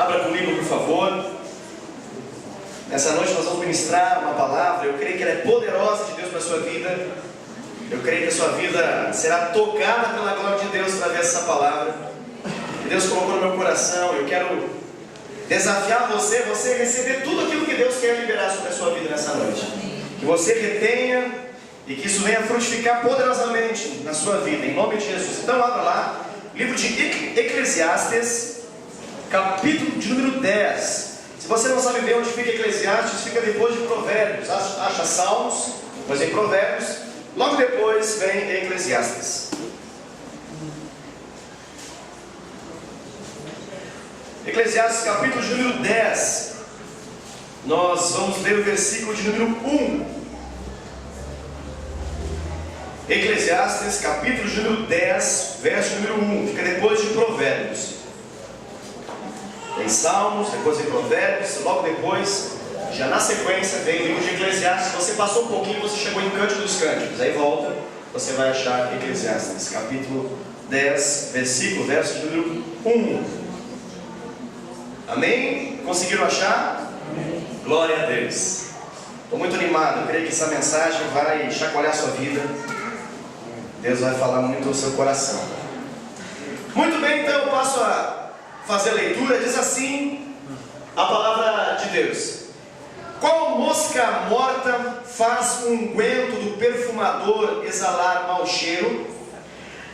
Abra comigo, por favor. Nessa noite nós vamos ministrar uma palavra. Eu creio que ela é poderosa de Deus para a sua vida. Eu creio que a sua vida será tocada pela glória de Deus através dessa palavra que Deus colocou no meu coração. Eu quero desafiar você a receber tudo aquilo que Deus quer liberar sobre a sua vida nessa noite. Que você retenha e que isso venha frutificar poderosamente na sua vida, em nome de Jesus. Então abra lá, livro de Eclesiastes, capítulo de número 10. Se você não sabe bem onde fica Eclesiastes, fica depois de Provérbios. Acha Salmos, depois vem Provérbios, logo depois vem Eclesiastes. Eclesiastes capítulo de número 10. Nós vamos ler o versículo de número 1. Eclesiastes capítulo de número 10, verso número 1. Fica depois de Provérbios. Tem Salmos, depois vem Provérbios, logo depois, já na sequência, vem o livro de Eclesiastes. Você passou um pouquinho, você chegou em Cântico dos Cânticos. Aí volta, você vai achar Eclesiastes capítulo 10, verso de número 1. Amém? Conseguiram achar? Amém. Glória a Deus. Estou muito animado, eu creio que essa mensagem vai chacoalhar a sua vida. Deus vai falar muito ao seu coração. Muito bem, então eu passo a fazer a leitura. Diz assim a palavra de Deus: qual mosca morta faz o unguento do perfumador exalar mau cheiro?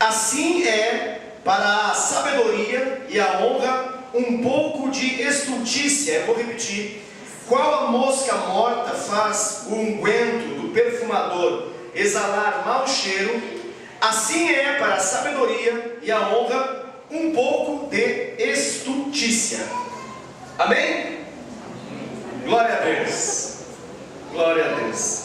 Assim é para a sabedoria e a honra um pouco de estultícia. Eu vou repetir: qual a mosca morta faz o unguento do perfumador exalar mau cheiro? Assim é para a sabedoria e a honra um pouco de estultícia. Amém? Glória a Deus. Glória a Deus.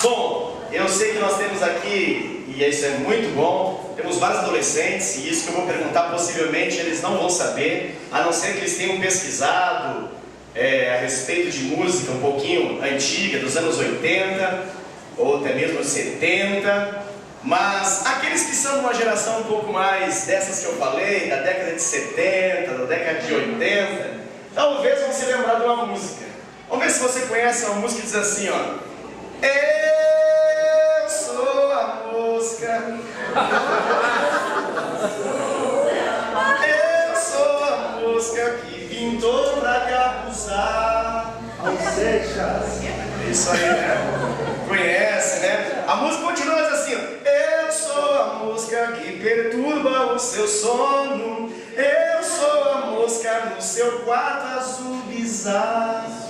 Bom, eu sei que nós temos aqui, e isso é muito bom, temos vários adolescentes, e isso que eu vou perguntar possivelmente eles não vão saber, a não ser que eles tenham pesquisado a respeito de música um pouquinho antiga, dos anos 80, ou até mesmo 70, mas aqueles que são de uma geração um pouco mais dessas que eu falei, da década de 70, da década de 80, talvez vão se lembrar de uma música. Vamos ver se você conhece uma música que diz assim, ó: eu sou a mosca, eu sou a mosca que pintou pra te abusar. Isso aí, né? Conhece, né? A música continua assim, ó: eu sou a mosca que perturba o seu sono, eu sou a mosca no seu quarto azul bizarro.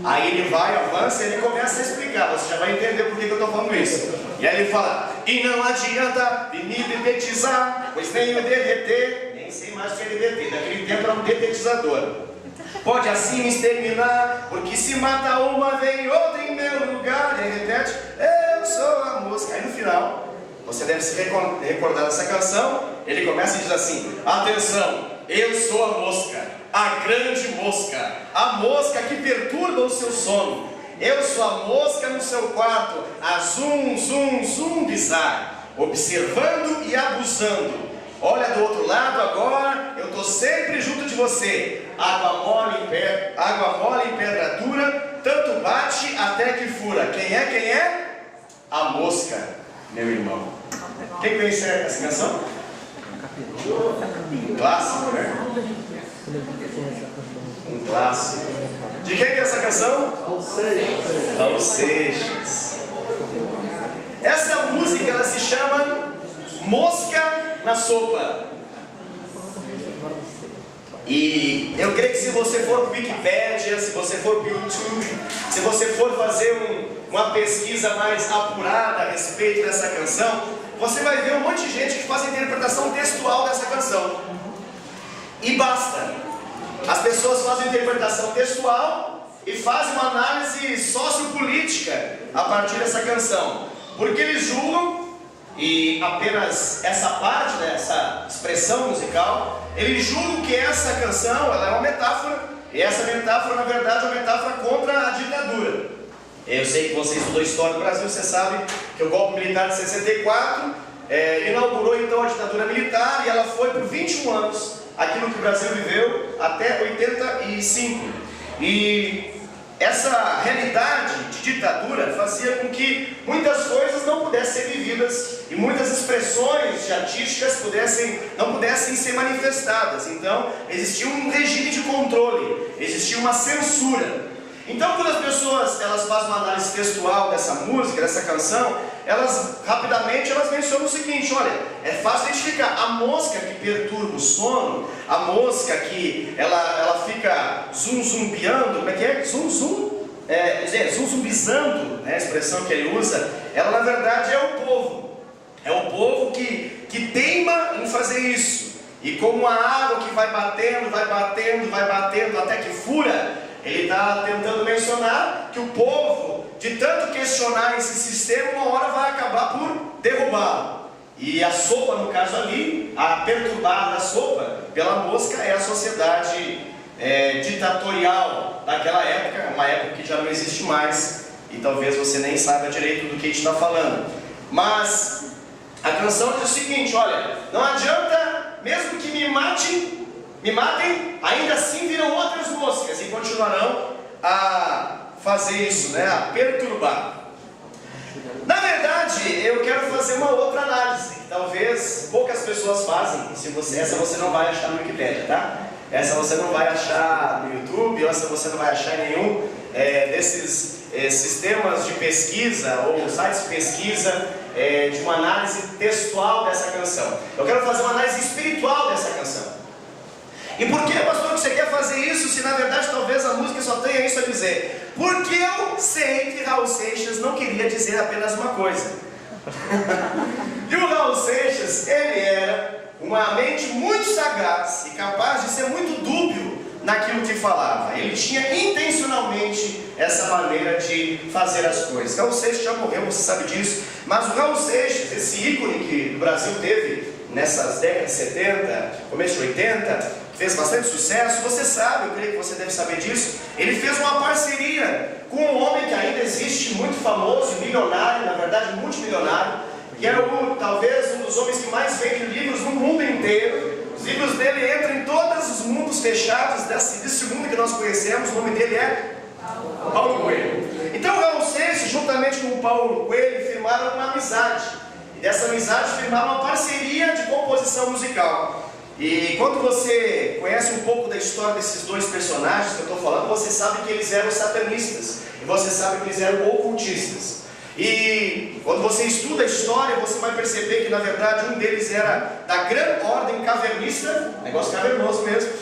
Aí ele vai, avança e ele começa a explicar. Você já vai entender por que eu estou falando isso. E aí ele fala: e não adianta vir me detetizar, pois nem me derreter, nem sei mais o que é derreter. Naquele tempo era um detetizador. Pode assim me exterminar, porque se mata uma, vem outra em meu lugar. E ele repete: eu sou a mosca. Aí no final, você deve se recordar dessa canção. Ele começa e diz assim: atenção, eu sou a mosca, a grande mosca, a mosca que perturba o seu sono. Eu sou a mosca no seu quarto, a zum, zum, zum bizarro, observando e abusando. Olha do outro lado agora, eu estou sempre junto de você. Água mole em pedra dura, tanto bate até que fura. Quem é? A mosca, meu irmão. Quem conhece essa canção? Um clássico, né? Um clássico. De quem é essa canção? Raul Seixas. Essa música ela se chama Mosca na Sopa. E eu creio que se você for para o Wikipédia, se você for para o YouTube, se você for fazer uma pesquisa mais apurada a respeito dessa canção, você vai ver um monte de gente que faz a interpretação textual dessa canção. E basta. As pessoas fazem a interpretação textual e fazem uma análise sociopolítica a partir dessa canção. Porque eles julgam, e apenas essa parte, né, essa expressão musical, eles julgam que essa canção ela é uma metáfora, e essa metáfora na verdade é uma metáfora contra a ditadura. Eu sei que você estudou história do Brasil, você sabe que o golpe militar de 64 inaugurou então a ditadura militar, e ela foi por 21 anos aquilo que o Brasil viveu até 85. E essa realidade de ditadura fazia com que muitas coisas não pudessem ser vividas e muitas expressões artísticas não pudessem ser manifestadas. Então existia um regime de controle, existia uma censura. Então quando as pessoas fazem uma análise textual dessa música, dessa canção, rapidamente mencionam o seguinte: olha, é fácil identificar a mosca que perturba o sono, a mosca que ela fica zumbiando, como é que é? Zumbizando, né? A expressão que ele usa, ela na verdade é o povo. É o povo que teima em fazer isso. E como a água que vai batendo até que fura, ele está tentando mencionar que o povo, de tanto questionar esse sistema, uma hora vai acabar por derrubá-lo. E a sopa, no caso ali, a perturbada da sopa pela mosca é a sociedade ditatorial daquela época, uma época que já não existe mais, e talvez você nem saiba direito do que a gente está falando. Mas a canção diz o seguinte: olha, não adianta, mesmo que me matem, ainda assim viram outras moscas e continuarão a fazer isso, né? A perturbar. Na verdade, eu quero fazer uma outra análise, que talvez poucas pessoas fazem. Essa você não vai achar no Wikipedia, tá? Essa você não vai achar no YouTube, essa você não vai achar em nenhum desses sistemas de pesquisa ou sites de pesquisa de uma análise textual dessa canção. Eu quero fazer uma análise espiritual dessa canção. E por que, pastor, que você quer fazer isso, se na verdade talvez a música só tenha isso a dizer? Porque eu sei que Raul Seixas não queria dizer apenas uma coisa. E o Raul Seixas, ele era uma mente muito sagaz e capaz de ser muito dúbio naquilo que falava. Ele tinha intencionalmente essa maneira de fazer as coisas. Raul Seixas já morreu, você sabe disso. Mas o Raul Seixas, esse ícone que o Brasil teve nessas décadas de 70, começo de 80, fez bastante sucesso, você sabe, eu creio que você deve saber disso. Ele fez uma parceria com um homem que ainda existe, muito famoso, milionário, na verdade multimilionário, que é talvez um dos homens que mais vende livros no mundo inteiro. Os livros dele entram em todos os mundos fechados desse mundo que nós conhecemos. O nome dele é Paulo Coelho. Então o Raul Seixas, juntamente com o Paulo Coelho, firmaram uma amizade. E dessa amizade firmaram uma parceria de composição musical. E quando você conhece um pouco da história desses dois personagens que eu estou falando, você sabe que eles eram satanistas. E você sabe que eles eram ocultistas. E quando você estuda a história, você vai perceber que na verdade um deles era da Grande Ordem Cavernista, negócio cavernoso mesmo,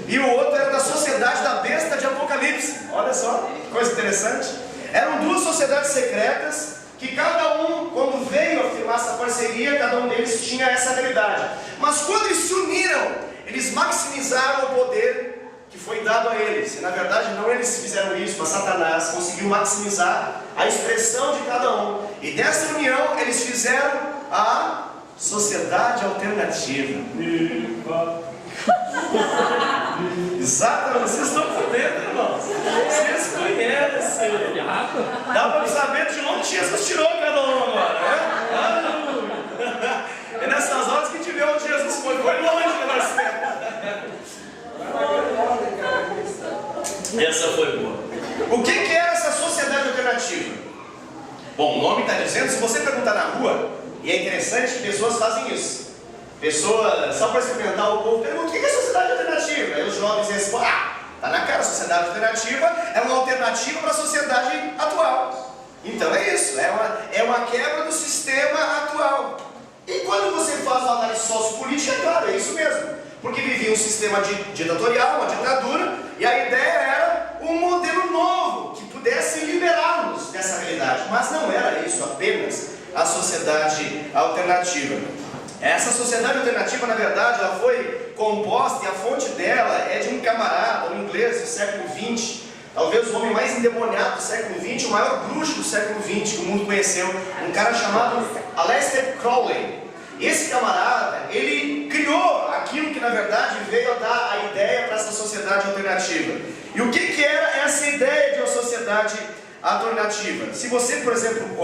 e o outro era da Sociedade da Besta de Apocalipse. Olha só, que coisa interessante. Eram duas sociedades secretas que cada um, quando veio a firmar essa parceria, cada um deles tinha essa realidade. Mas quando eles se uniram, eles maximizaram o poder que foi dado a eles. E na verdade não eles fizeram isso, mas Satanás conseguiu maximizar a expressão de cada um. E dessa união eles fizeram a Sociedade Alternativa. Exatamente, vocês estão por dentro, irmãos. Vocês conhecem. Dá para saber de onde Jesus tirou cada um agora, né? Aleluia. É nessas horas que a gente vê onde Jesus foi. Foi longe que nós temos. Essa foi boa. O que era essa sociedade alternativa? Bom, o nome está dizendo, se você perguntar na rua, e é interessante que pessoas fazem isso. Pessoas, só para experimentar o povo, perguntam: o que é sociedade alternativa? Aí os jovens respondem: está na cara, a sociedade alternativa é uma alternativa para a sociedade atual. Então é isso, é uma quebra do sistema atual. E quando você faz uma análise sociopolítica, é claro, é isso mesmo. Porque vivia um sistema ditatorial, uma ditadura, e a ideia era um modelo novo, que pudesse liberá-los dessa realidade. Mas não era isso apenas a sociedade alternativa. Essa sociedade alternativa, na verdade, ela foi composta, e a fonte dela é de um camarada, um inglês do século XX, talvez o homem mais endemoniado do século XX, o maior bruxo do século XX que o mundo conheceu, um cara chamado Aleister Crowley. Esse camarada, ele criou aquilo que na verdade veio a dar a ideia para essa sociedade alternativa. E o que era essa ideia de uma sociedade alternativa? Se você, por exemplo,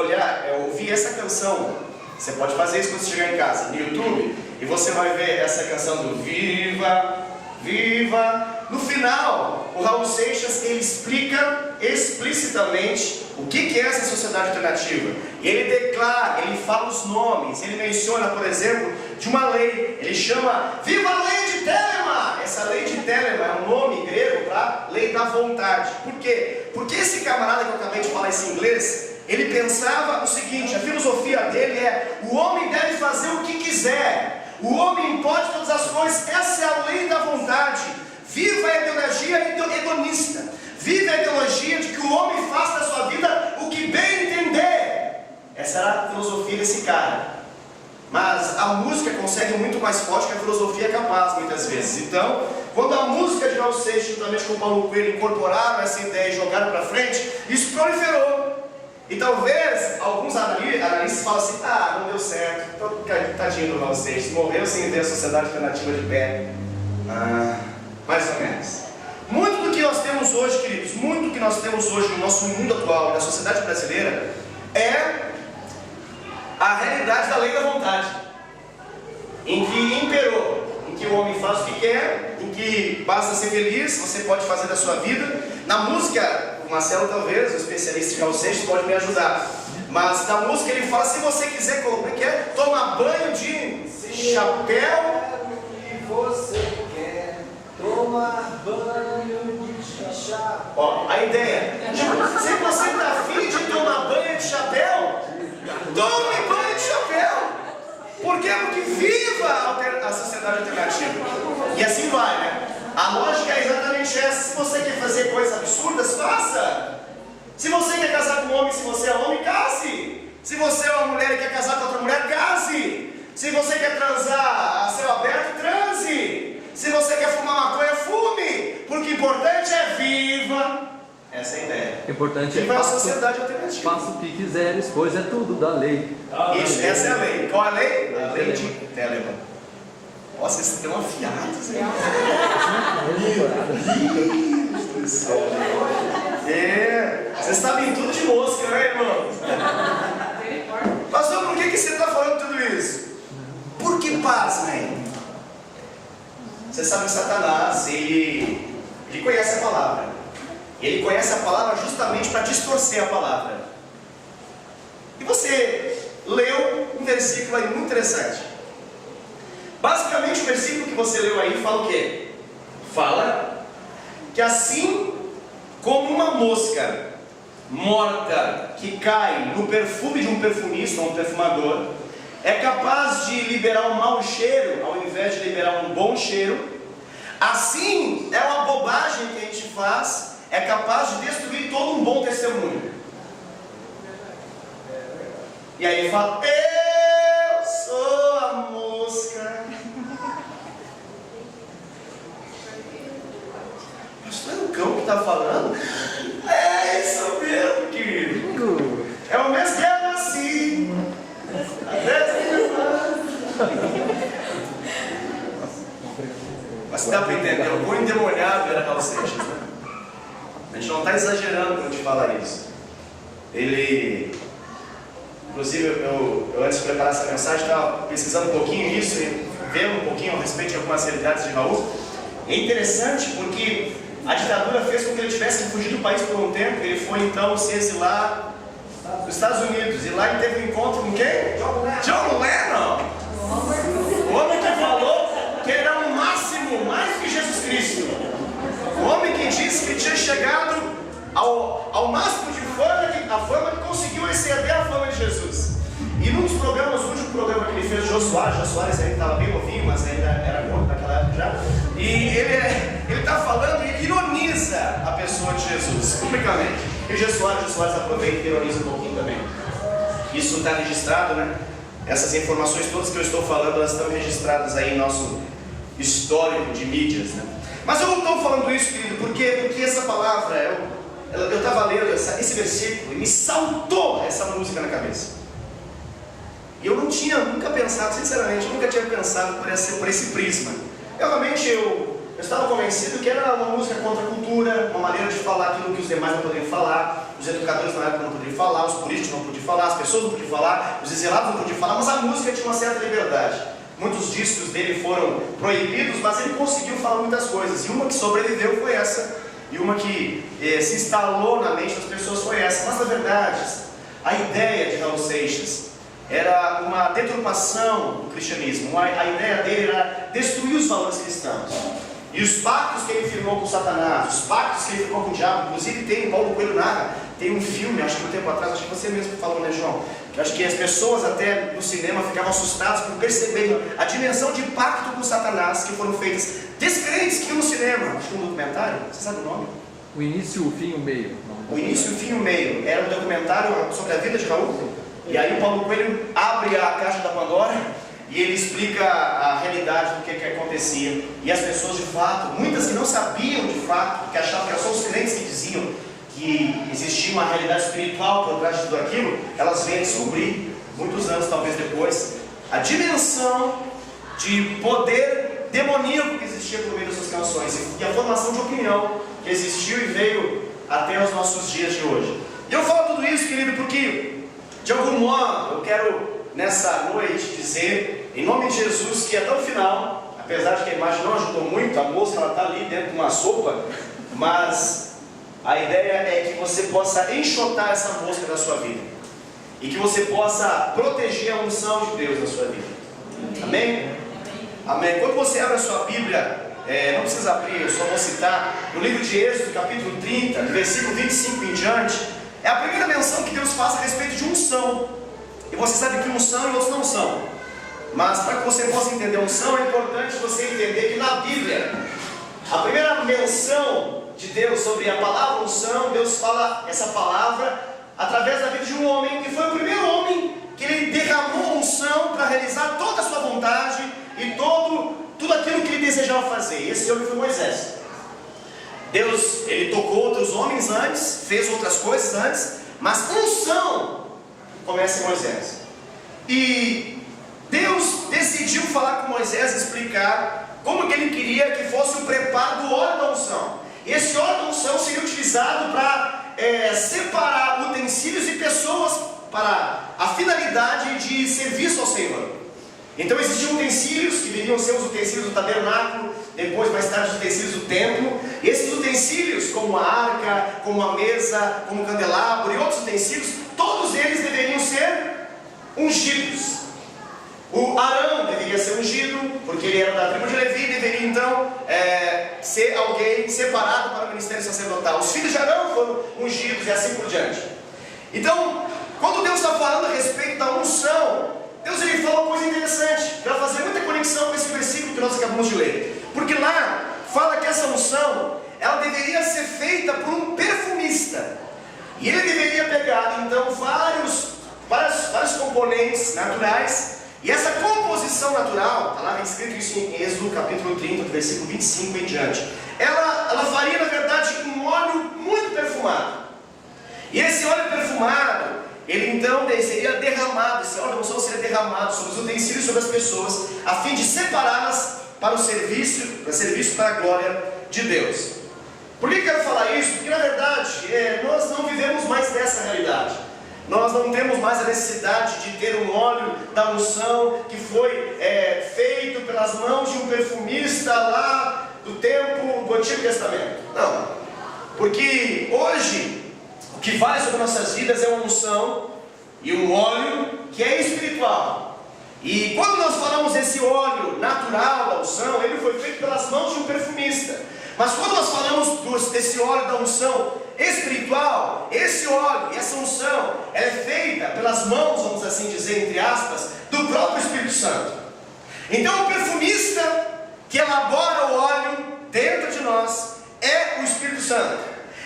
ouvir essa canção, você pode fazer isso quando você chegar em casa, no YouTube, e você vai ver essa canção do Viva viva. No final, o Raul Seixas, ele explica explicitamente o que é essa sociedade alternativa. E ele declara, ele fala os nomes, ele menciona, por exemplo, de uma lei. Ele chama Viva a Lei de Telemann! Essa lei de Telemann é um nome grego para lei da vontade. Por quê? Porque esse camarada que eu acabei de falar esse inglês, ele pensava o seguinte, a filosofia dele é: o homem deve fazer o que quiser, o homem pode todas as coisas, essa é a lei da vontade. Viva a ideologia hedonista, viva a ideologia de que o homem faça da sua vida o que bem entender. Essa era a filosofia desse cara. Mas a música consegue muito mais forte que a filosofia é capaz, muitas vezes. Então, quando a música de Raul Seixas, juntamente com o Paulo Coelho, incorporaram essa ideia e jogaram para frente, isso proliferou. E talvez alguns analistas falam assim: ah, não deu certo, tadinho do Raul Seixas, morreu sem ver a sociedade alternativa de pé. Mais ou menos. Muito do que nós temos hoje, queridos, muito do que nós temos hoje no nosso mundo atual, na sociedade brasileira, é a realidade da lei da vontade, em que imperou, em que o homem faz o que quer, em que basta ser feliz, você pode fazer da sua vida. Na música, o Marcelo talvez, o especialista de Raul Seixas, pode me ajudar, mas na música ele fala: se você quiser, como é que é? Tomar banho de chapéu. Você quer tomar banho de chapéu? Ó, a ideia, tipo, se você está afim de tomar banho de chapéu, tome banho de chapéu. Por quê? Porque viva a sociedade alternativa. E assim vai, né? A lógica é exatamente essa. Se você quer fazer coisas absurdas, faça. Se você quer casar com um homem, se você é homem, case. Se você é uma mulher e quer casar com outra mulher, case. Se você quer transar a céu aberto, transe. Se você quer fumar maconha, fume. Porque o importante é viva. Essa é a ideia. O importante viva é a sociedade alternativa. Faça o que quiseres, pois é tudo da lei. Isso, essa é a lei. Qual é a lei? A lei de Telemann. Nossa, vocês estão afiados, hein? Meu Deus do céu. Vocês sabem tudo de mosca, né, irmãos? Pastor, por que você está falando tudo isso? Porque, pasmem, você sabe que Satanás, ele conhece a palavra. Ele conhece a palavra justamente para distorcer a palavra. E você leu um versículo aí muito interessante. Basicamente o versículo que você leu aí fala o quê? Fala que assim como uma mosca morta que cai no perfume de um perfumista ou um perfumador é capaz de liberar um mau cheiro ao invés de liberar um bom cheiro, assim é uma bobagem que a gente faz, é capaz de destruir todo um bom testemunho. E aí ele fala: eu sou a mosca. Pastor, é o cão que está falando? É isso mesmo, querido. É o mesmo que eu nasci. Mas dá para entender, o bom endemoniado era Raul Seixas, né? A gente não está exagerando quando a gente fala isso. Ele, inclusive, eu antes de preparar essa mensagem, estava pesquisando um pouquinho nisso e vendo um pouquinho a respeito de algumas realidades de Raul. É interessante porque a ditadura fez com que ele tivesse que fugir do país por um tempo. Ele foi então se exilar nos Estados Unidos, e lá ele teve um encontro com quem? John Lennon. O homem que falou que ele era o máximo, mais do que Jesus Cristo. O homem que disse que tinha chegado ao máximo de fama, a fama que conseguiu exceder a fama de Jesus. E num dos programas, o último programa que ele fez, Jô Soares ainda estava bem novinho, mas ainda era gordo naquela época já. E ele está falando e ironiza a pessoa de Jesus, publicamente. E o Jô Soares aproveita e ironiza um pouquinho também. Isso está registrado, né? Essas informações todas que eu estou falando, elas estão registradas aí em nosso histórico de mídias, né? Mas eu não estou falando isso, querido, porque essa palavra, eu estava lendo esse versículo e me saltou essa música na cabeça. E eu não tinha nunca pensado, sinceramente, eu nunca tinha pensado por esse prisma. Realmente eu estava convencido que era uma música contra a cultura, uma maneira de falar aquilo que os demais não poderiam falar, os educadores na época não poderiam falar, os políticos não podiam falar, as pessoas não podiam falar, os exilados não podiam falar, mas a música tinha uma certa liberdade. muitos discos dele foram proibidos, mas ele conseguiu falar muitas coisas, e uma que sobreviveu foi essa, e uma que se instalou na mente das pessoas foi essa. Mas na verdade, a ideia de Raul Seixas era uma deturpação do cristianismo. A ideia dele era destruir os valores cristãos. E os pactos que ele firmou com Satanás, os pactos que ele firmou com o diabo, inclusive tem, Paulo Coelho narra, tem um filme, acho que um tempo atrás, acho que você mesmo falou, né, João? Que acho que as pessoas até no cinema ficavam assustadas por perceberem a dimensão de pacto com Satanás que foram feitas. Descrentes que iam no cinema, acho que um documentário, você sabe o nome? O início, o fim e o meio. O início, o fim e o meio. Era um documentário sobre a vida de Raul. E aí o Paulo Coelho abre a caixa da Pandora e ele explica a realidade do que acontecia. E as pessoas de fato, muitas que não sabiam de fato, que achavam que eram só os crentes que diziam que existia uma realidade espiritual por trás de tudo aquilo, elas vêm descobrir, muitos anos talvez depois, a dimensão de poder demoníaco que existia por meio das suas canções e a formação de opinião que existiu e veio até os nossos dias de hoje. E eu falo tudo isso, querido, porque de algum modo eu quero nessa noite dizer, em nome de Jesus, que até o final, apesar de que a imagem não ajudou muito, a moça ela está ali dentro de uma sopa, mas a ideia é que você possa enxotar essa mosca da sua vida e que você possa proteger a unção de Deus na sua vida. Amém? Amém. Quando você abre a sua Bíblia, não precisa abrir, eu só vou citar, no livro de Êxodo, capítulo 30, versículo 25 em diante, é a primeira menção que Deus faz a respeito de unção. E você sabe que uns são e outros não são. Mas para que você possa entender unção, é importante você entender que na Bíblia, a primeira menção de Deus sobre a palavra unção, Deus fala essa palavra através da vida de um homem, que foi o primeiro homem que ele derramou unção para realizar toda a sua vontade e tudo aquilo que ele desejava fazer. Esse homem foi Moisés. Deus, ele tocou outros homens antes, fez outras coisas antes, mas unção começa em Moisés. E Deus decidiu falar com Moisés, explicar como que ele queria que fosse o preparo do óleo da unção. Esse óleo da unção seria utilizado para separar utensílios e pessoas para a finalidade de serviço ao Senhor. Então existiam utensílios que viriam ser os utensílios do tabernáculo, depois mais tarde os utensílios do templo. E esses utensílios, como a arca, como a mesa, como o candelabro e outros utensílios, todos eles deveriam ser ungidos. O Arão deveria ser ungido, porque ele era da tribo de Levi, deveria então ser alguém separado para o ministério sacerdotal. Os filhos de Arão foram ungidos e assim por diante. Então, quando Deus está falando a respeito da unção, Deus ele fala uma coisa interessante, que vai fazer muita conexão com esse versículo que nós acabamos de ler. Porque lá fala que essa unção, ela deveria ser feita por um perfumista. E ele deveria pegar então vários componentes naturais. E essa composição natural, está lá escrito isso em Êxodo capítulo 30, do versículo 25 em diante. Ela faria na verdade um óleo muito perfumado. E esse óleo perfumado, ele então seria derramado, esse óleo da unção seria derramado sobre os utensílios, sobre as pessoas, a fim de separá-las para o serviço para a glória de Deus. Por que eu quero falar isso? Porque na verdade nós não vivemos mais dessa realidade. Nós não temos mais a necessidade de ter um óleo da unção que foi feito pelas mãos de um perfumista lá do tempo do Antigo Testamento. Não, porque hoje o que vale sobre nossas vidas é uma unção e um óleo que é espiritual. E quando nós falamos desse óleo natural da unção, ele foi feito pelas mãos de um perfumista. Mas quando nós falamos desse óleo da unção espiritual, esse óleo e essa unção é feita pelas mãos, vamos assim dizer, entre aspas, do próprio Espírito Santo. Então o perfumista que elabora o óleo dentro de nós é o Espírito Santo.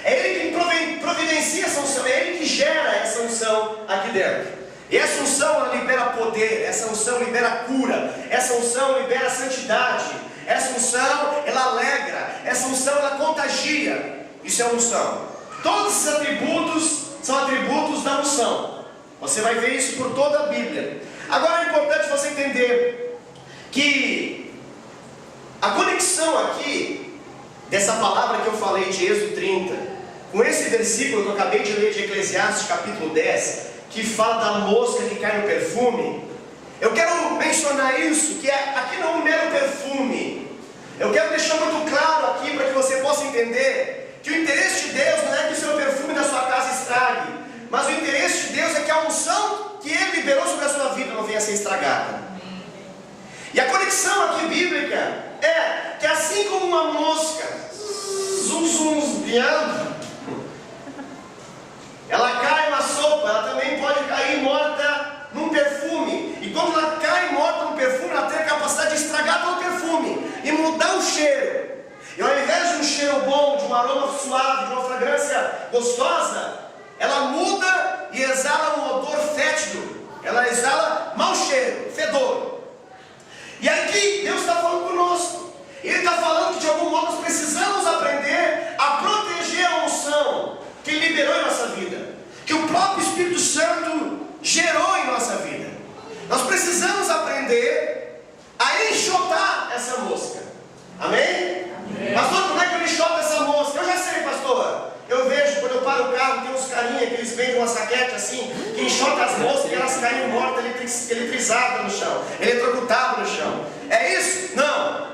É Ele que providencia essa unção, é Ele que gera essa unção aqui dentro. E essa unção ela libera poder, essa unção libera cura, essa unção libera santidade, essa unção ela alegra, essa unção ela contagia. Isso é unção. Todos esses atributos são atributos da unção. Você vai ver isso por toda a Bíblia. Agora é importante você entender que a conexão aqui dessa palavra que eu falei de Êxodo 30, com esse versículo que eu acabei de ler de Eclesiastes capítulo 10, que fala da mosca que cai no perfume, Eu quero mencionar isso, que aqui não é um mero perfume. Eu quero deixar muito claro aqui para que você possa entender que o interesse de Deus não é que o seu perfume da sua casa estrague, mas o interesse de Deus é que a unção que Ele liberou sobre a sua vida não venha a ser estragada. E a conexão aqui bíblica é que assim como uma mosca zunzunziando, ela cai na sopa, ela também pode cair morta num perfume. E quando ela cai morta no perfume, ela tem a capacidade de estragar todo o perfume e mudar o cheiro. E ao invés de um cheiro bom, de um aroma suave, de uma fragrância gostosa, ela muda e exala um odor fétido. Ela exala mau cheiro, fedor. E aqui Deus está falando conosco. Ele está falando que de algum modo nós precisamos aprender a proteger a unção que Ele liberou em nossa vida, que o próprio Espírito Santo gerou em nossa vida. Nós precisamos aprender a enxotar essa mosca. Amém? Amém. Pastor, como é que eu enxoto essa mosca? Eu já sei, pastor. Eu vejo quando eu paro o carro, tem uns carinha que eles vendem uma saquete assim, que enxota as moscas e elas caem mortas, eletrizadas no chão, eletrocutadas no chão. É isso? Não.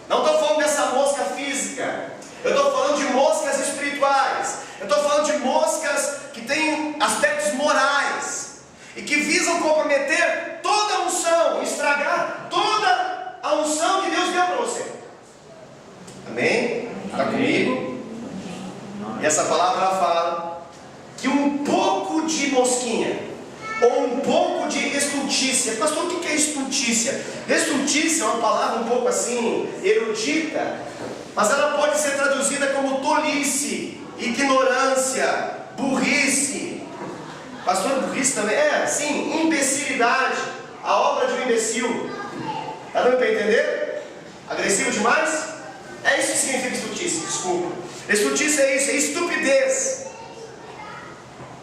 Não estou falando dessa mosca física. Eu estou falando de moscas espirituais. Eu estou falando de moscas que têm aspectos morais e que visam comprometer toda a unção, estragar toda a unção que Deus deu para você. Amém? Está comigo? E essa palavra ela fala que um pouco de mosquinha ou um pouco de estultícia. Pastor, o que é estultícia? Estultícia é uma palavra um pouco assim erudita, mas ela pode ser traduzida como tolice, ignorância, burrice. Pastor, burrice também? É, sim, imbecilidade, a obra de um imbecil. Está dando para entender? Agressivo demais? É isso que significa estultícia, desculpa. Estultícia é isso, é estupidez.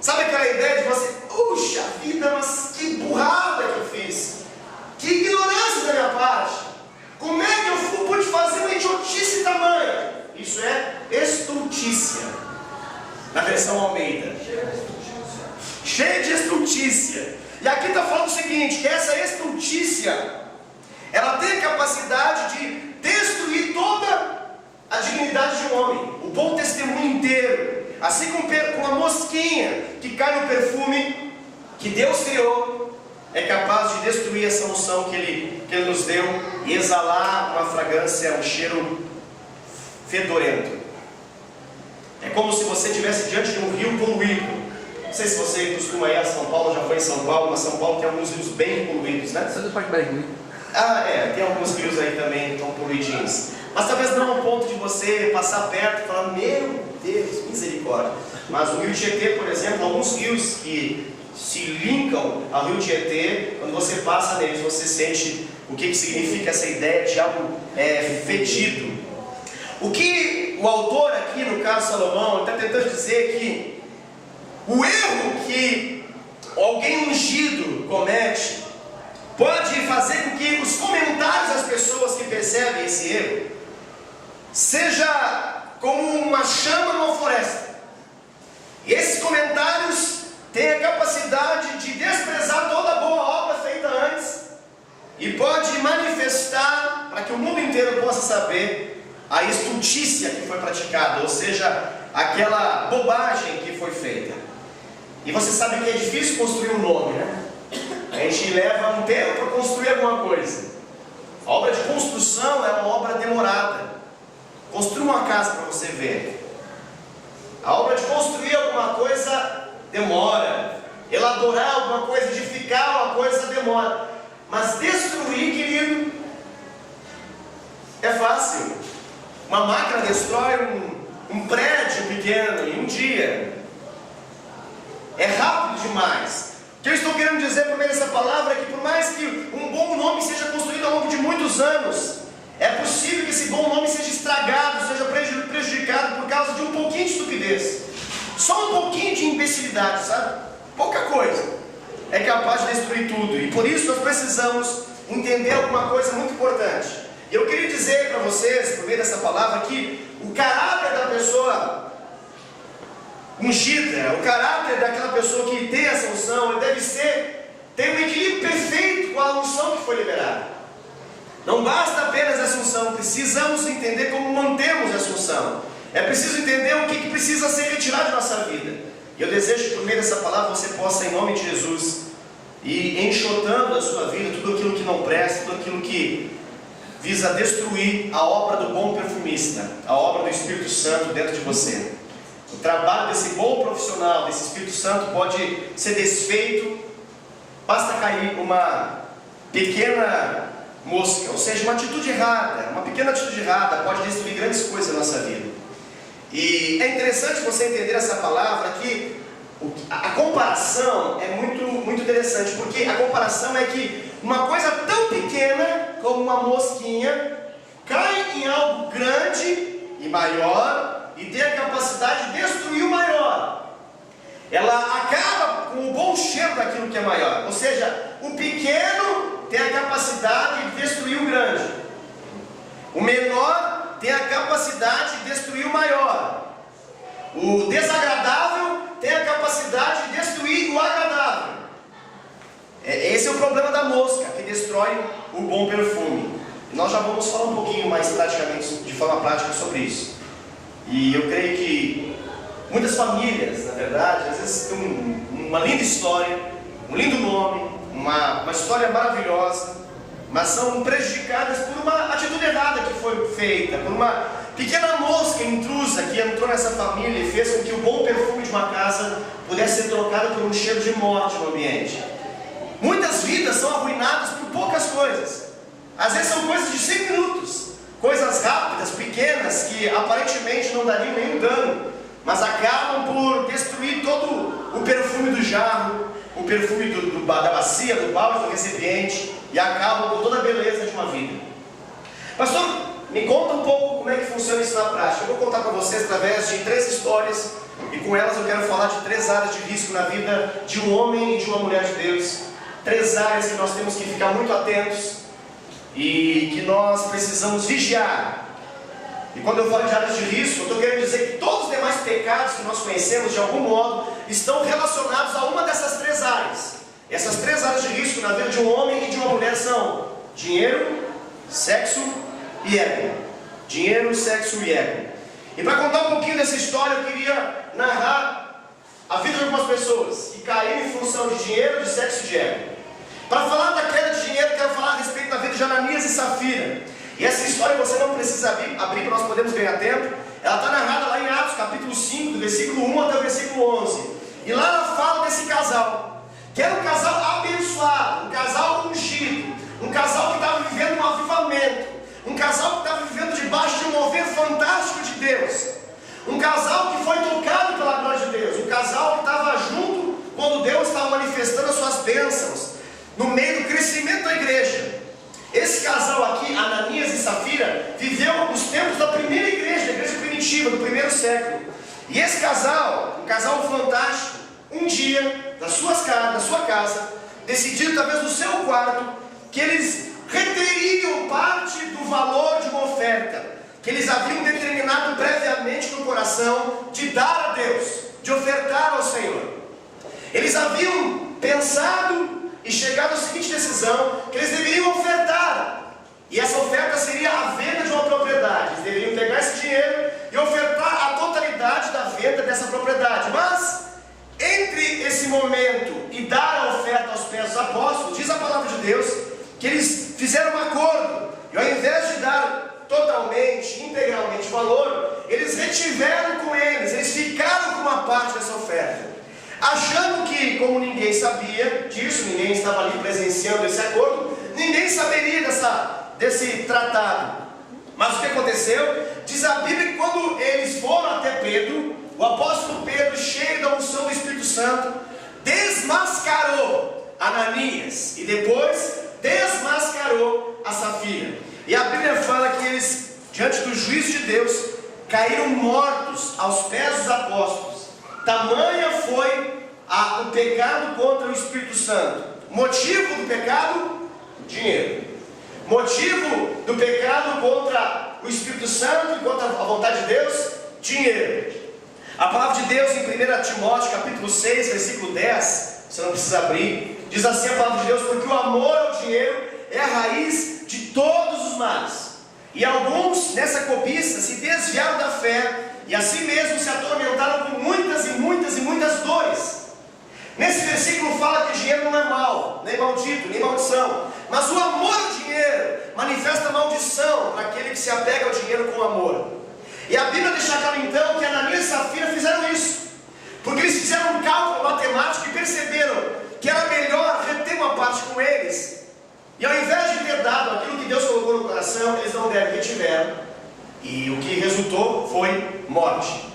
Sabe aquela ideia de você, puxa vida, mas que burrada que eu fiz, que ignorância da minha parte, como é que eu pude fazer uma idiotice tamanha? Isso é estultícia, na versão Almeida, cheia de estultícia. E aqui está falando o seguinte, que essa estultícia, ela tem a capacidade de destruir toda a dignidade de um homem, o bom testemunho inteiro. Assim como a mosquinha que cai no perfume que Deus criou, é capaz de destruir essa unção que Ele nos deu e exalar uma fragrância, um cheiro fedorento. É como se você estivesse diante de um rio poluído. Não sei se você costuma ir a São Paulo, já foi em São Paulo, mas São Paulo tem alguns rios bem poluídos, né? Só do Parque Barigui. Tem alguns rios aí também que estão poluidinhos. Mas talvez não ao ponto de você passar perto e falar, meu Deus, misericórdia. Mas o rio Tietê, por exemplo, alguns rios que se linkam ao rio Tietê, quando você passa neles, você sente o que significa essa ideia de algo fedido. O que o autor aqui, no caso Salomão, está tentando dizer que o erro que alguém ungido comete pode fazer com que os comentários das pessoas que percebem esse erro seja como uma chama numa floresta. E esses comentários têm a capacidade de desprezar toda a boa obra feita antes e pode manifestar para que o mundo inteiro possa saber a estultícia que foi praticada, ou seja, aquela bobagem que foi feita. E você sabe que é difícil construir um nome, né? A gente leva um tempo para construir alguma coisa. A obra de construção é uma obra demorada. Construir uma casa para você ver. A obra de construir alguma coisa demora. Elaborar alguma coisa, edificar uma coisa demora. Mas destruir, querido, é fácil. Uma máquina destrói um prédio pequeno em um dia. É rápido demais. O que eu estou querendo dizer por meio dessa palavra é que por mais que um bom nome seja construído ao longo de muitos anos, é possível que esse bom nome seja estragado, seja prejudicado por causa de um pouquinho de estupidez. Só um pouquinho de imbecilidade, sabe? Pouca coisa é capaz de destruir tudo. E por isso nós precisamos entender alguma coisa muito importante. E eu queria dizer para vocês, por meio dessa palavra, que o caráter da pessoa ungida, o caráter daquela pessoa que tem essa unção, ele deve ter um equilíbrio perfeito com a unção que foi liberada. Não basta apenas essa unção, precisamos entender como mantemos essa unção. É preciso entender o que precisa ser retirado de nossa vida. E eu desejo que por meio dessa palavra você possa, em nome de Jesus, ir enxotando a sua vida, tudo aquilo que não presta, tudo aquilo que visa destruir a obra do bom perfumista, a obra do Espírito Santo dentro de você. O trabalho desse bom profissional, desse Espírito Santo, pode ser desfeito, basta cair uma pequena mosca, ou seja, uma atitude errada, uma pequena atitude errada pode destruir grandes coisas na nossa vida. E é interessante você entender essa palavra que a comparação é muito interessante, porque a comparação é que uma coisa tão pequena como uma mosquinha cai em algo grande e maior e tem a capacidade de destruir o maior. Ela acaba com o bom cheiro daquilo que é maior, ou seja, o pequeno tem a capacidade de destruir o grande, o menor tem a capacidade de destruir o maior, o desagradável tem a capacidade de destruir o agradável. Esse é o problema da mosca, que destrói o bom perfume. E nós já vamos falar um pouquinho mais praticamente, de forma prática, sobre isso. E eu creio que muitas famílias, na verdade, às vezes têm uma linda história, um lindo nome, uma história maravilhosa, mas são prejudicadas por uma atitude errada que foi feita, por uma pequena mosca intrusa que entrou nessa família e fez com que o bom perfume de uma casa pudesse ser trocado por um cheiro de morte no ambiente. Muitas vidas são arruinadas por poucas coisas. Às vezes são coisas de 5 minutos, coisas rápidas, pequenas, que aparentemente não dariam nenhum dano, mas acabam por destruir todo o perfume do jarro, o perfume da bacia, do balde, do recipiente, e acabam com toda a beleza de uma vida. Pastor, me conta um pouco como é que funciona isso na prática. Eu vou contar para vocês através de 3 histórias, e com elas eu quero falar de 3 áreas de risco na vida de um homem e de uma mulher de Deus. 3 áreas que nós temos que ficar muito atentos e que nós precisamos vigiar. E quando eu falo de áreas de risco, eu estou querendo dizer que todos os demais pecados que nós conhecemos, de algum modo, estão relacionados a uma dessas 3 áreas. Essas 3 áreas de risco na vida de um homem e de uma mulher são dinheiro, sexo e ego. Dinheiro, sexo e ego. E para contar um pouquinho dessa história, eu queria narrar a vida de algumas pessoas que caíram em função de dinheiro, de sexo e de ego. Para falar da queda de dinheiro, quero falar a respeito da vida de Ananias e Safira. E essa história você não precisa abrir, para nós podermos ganhar tempo. Ela está narrada lá em Atos, capítulo 5, do versículo 1 até o versículo 11. E lá ela fala desse casal, que era um casal abençoado, um casal ungido, um casal que estava vivendo um avivamento, um casal que estava vivendo debaixo de um mover fantástico de Deus, um casal que foi tocado pela glória de Deus, um casal que estava junto quando Deus estava manifestando as suas bênçãos, no meio do crescimento da igreja. Esse casal aqui, Ananias e Safira, viveu os tempos da primeira igreja, da igreja primitiva, do primeiro século. E esse casal, um casal fantástico, um dia, na sua casa, decidiram, talvez no seu quarto, que eles reteriam parte do valor de uma oferta, que eles haviam determinado previamente no coração, de dar a Deus, de ofertar ao Senhor. Eles haviam pensado e chegado à seguinte decisão, que eles deveriam ofertar, e essa oferta seria a venda de uma propriedade. Eles deveriam pegar esse dinheiro e ofertar a totalidade da venda dessa propriedade. Mas, entre esse momento e dar a oferta aos pés dos apóstolos, diz a palavra de Deus, que eles fizeram um acordo, e ao invés de dar totalmente, integralmente valor, eles retiveram com eles ficaram com uma parte dessa oferta, achando que, como ninguém sabia disso, ninguém estava ali presenciando esse acordo, ninguém saberia desse tratado. Mas o que aconteceu? Diz a Bíblia que quando eles foram até Pedro, o apóstolo Pedro, cheio da unção do Espírito Santo, desmascarou Ananias e depois desmascarou a Safira. E a Bíblia fala que eles, diante do juízo de Deus, caíram mortos aos pés dos apóstolos. Tamanha foi o pecado contra o Espírito Santo. Motivo do pecado? Dinheiro. Motivo do pecado contra o Espírito Santo e contra a vontade de Deus? Dinheiro. A palavra de Deus em 1 Timóteo capítulo 6, versículo 10, você não precisa abrir, Diz assim a palavra de Deus: porque o amor ao dinheiro é a raiz de todos os males. E alguns nessa cobiça se desviaram da fé e assim mesmo se atormentaram com muitas dores. Nesse versículo fala que dinheiro não é mal, nem maldito, nem maldição, mas o amor ao dinheiro manifesta maldição para aquele que se apega ao dinheiro com amor. E a Bíblia deixa claro então que Ananias e Safira fizeram isso, porque eles fizeram um cálculo matemático e perceberam que era melhor reter uma parte com eles. E ao invés de ter dado aquilo que Deus colocou no coração, eles não deram, retiveram. E o que resultou foi morte.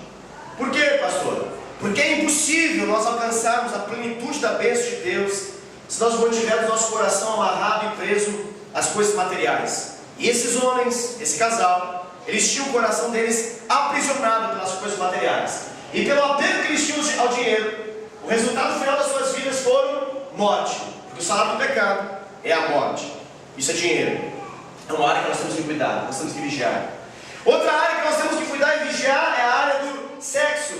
Por quê, pastor? Porque é impossível nós alcançarmos a plenitude da bênção de Deus se nós mantivermos nosso coração amarrado e preso às coisas materiais. E esses homens, esse casal, eles tinham o coração deles aprisionado pelas coisas materiais. E pelo apego que eles tinham ao dinheiro, o resultado final das suas vidas foram morte. Porque o salário do pecado é a morte. Isso é dinheiro. É uma área que nós temos que cuidar, nós temos que vigiar. Outra área que nós temos que cuidar e vigiar é a área do sexo.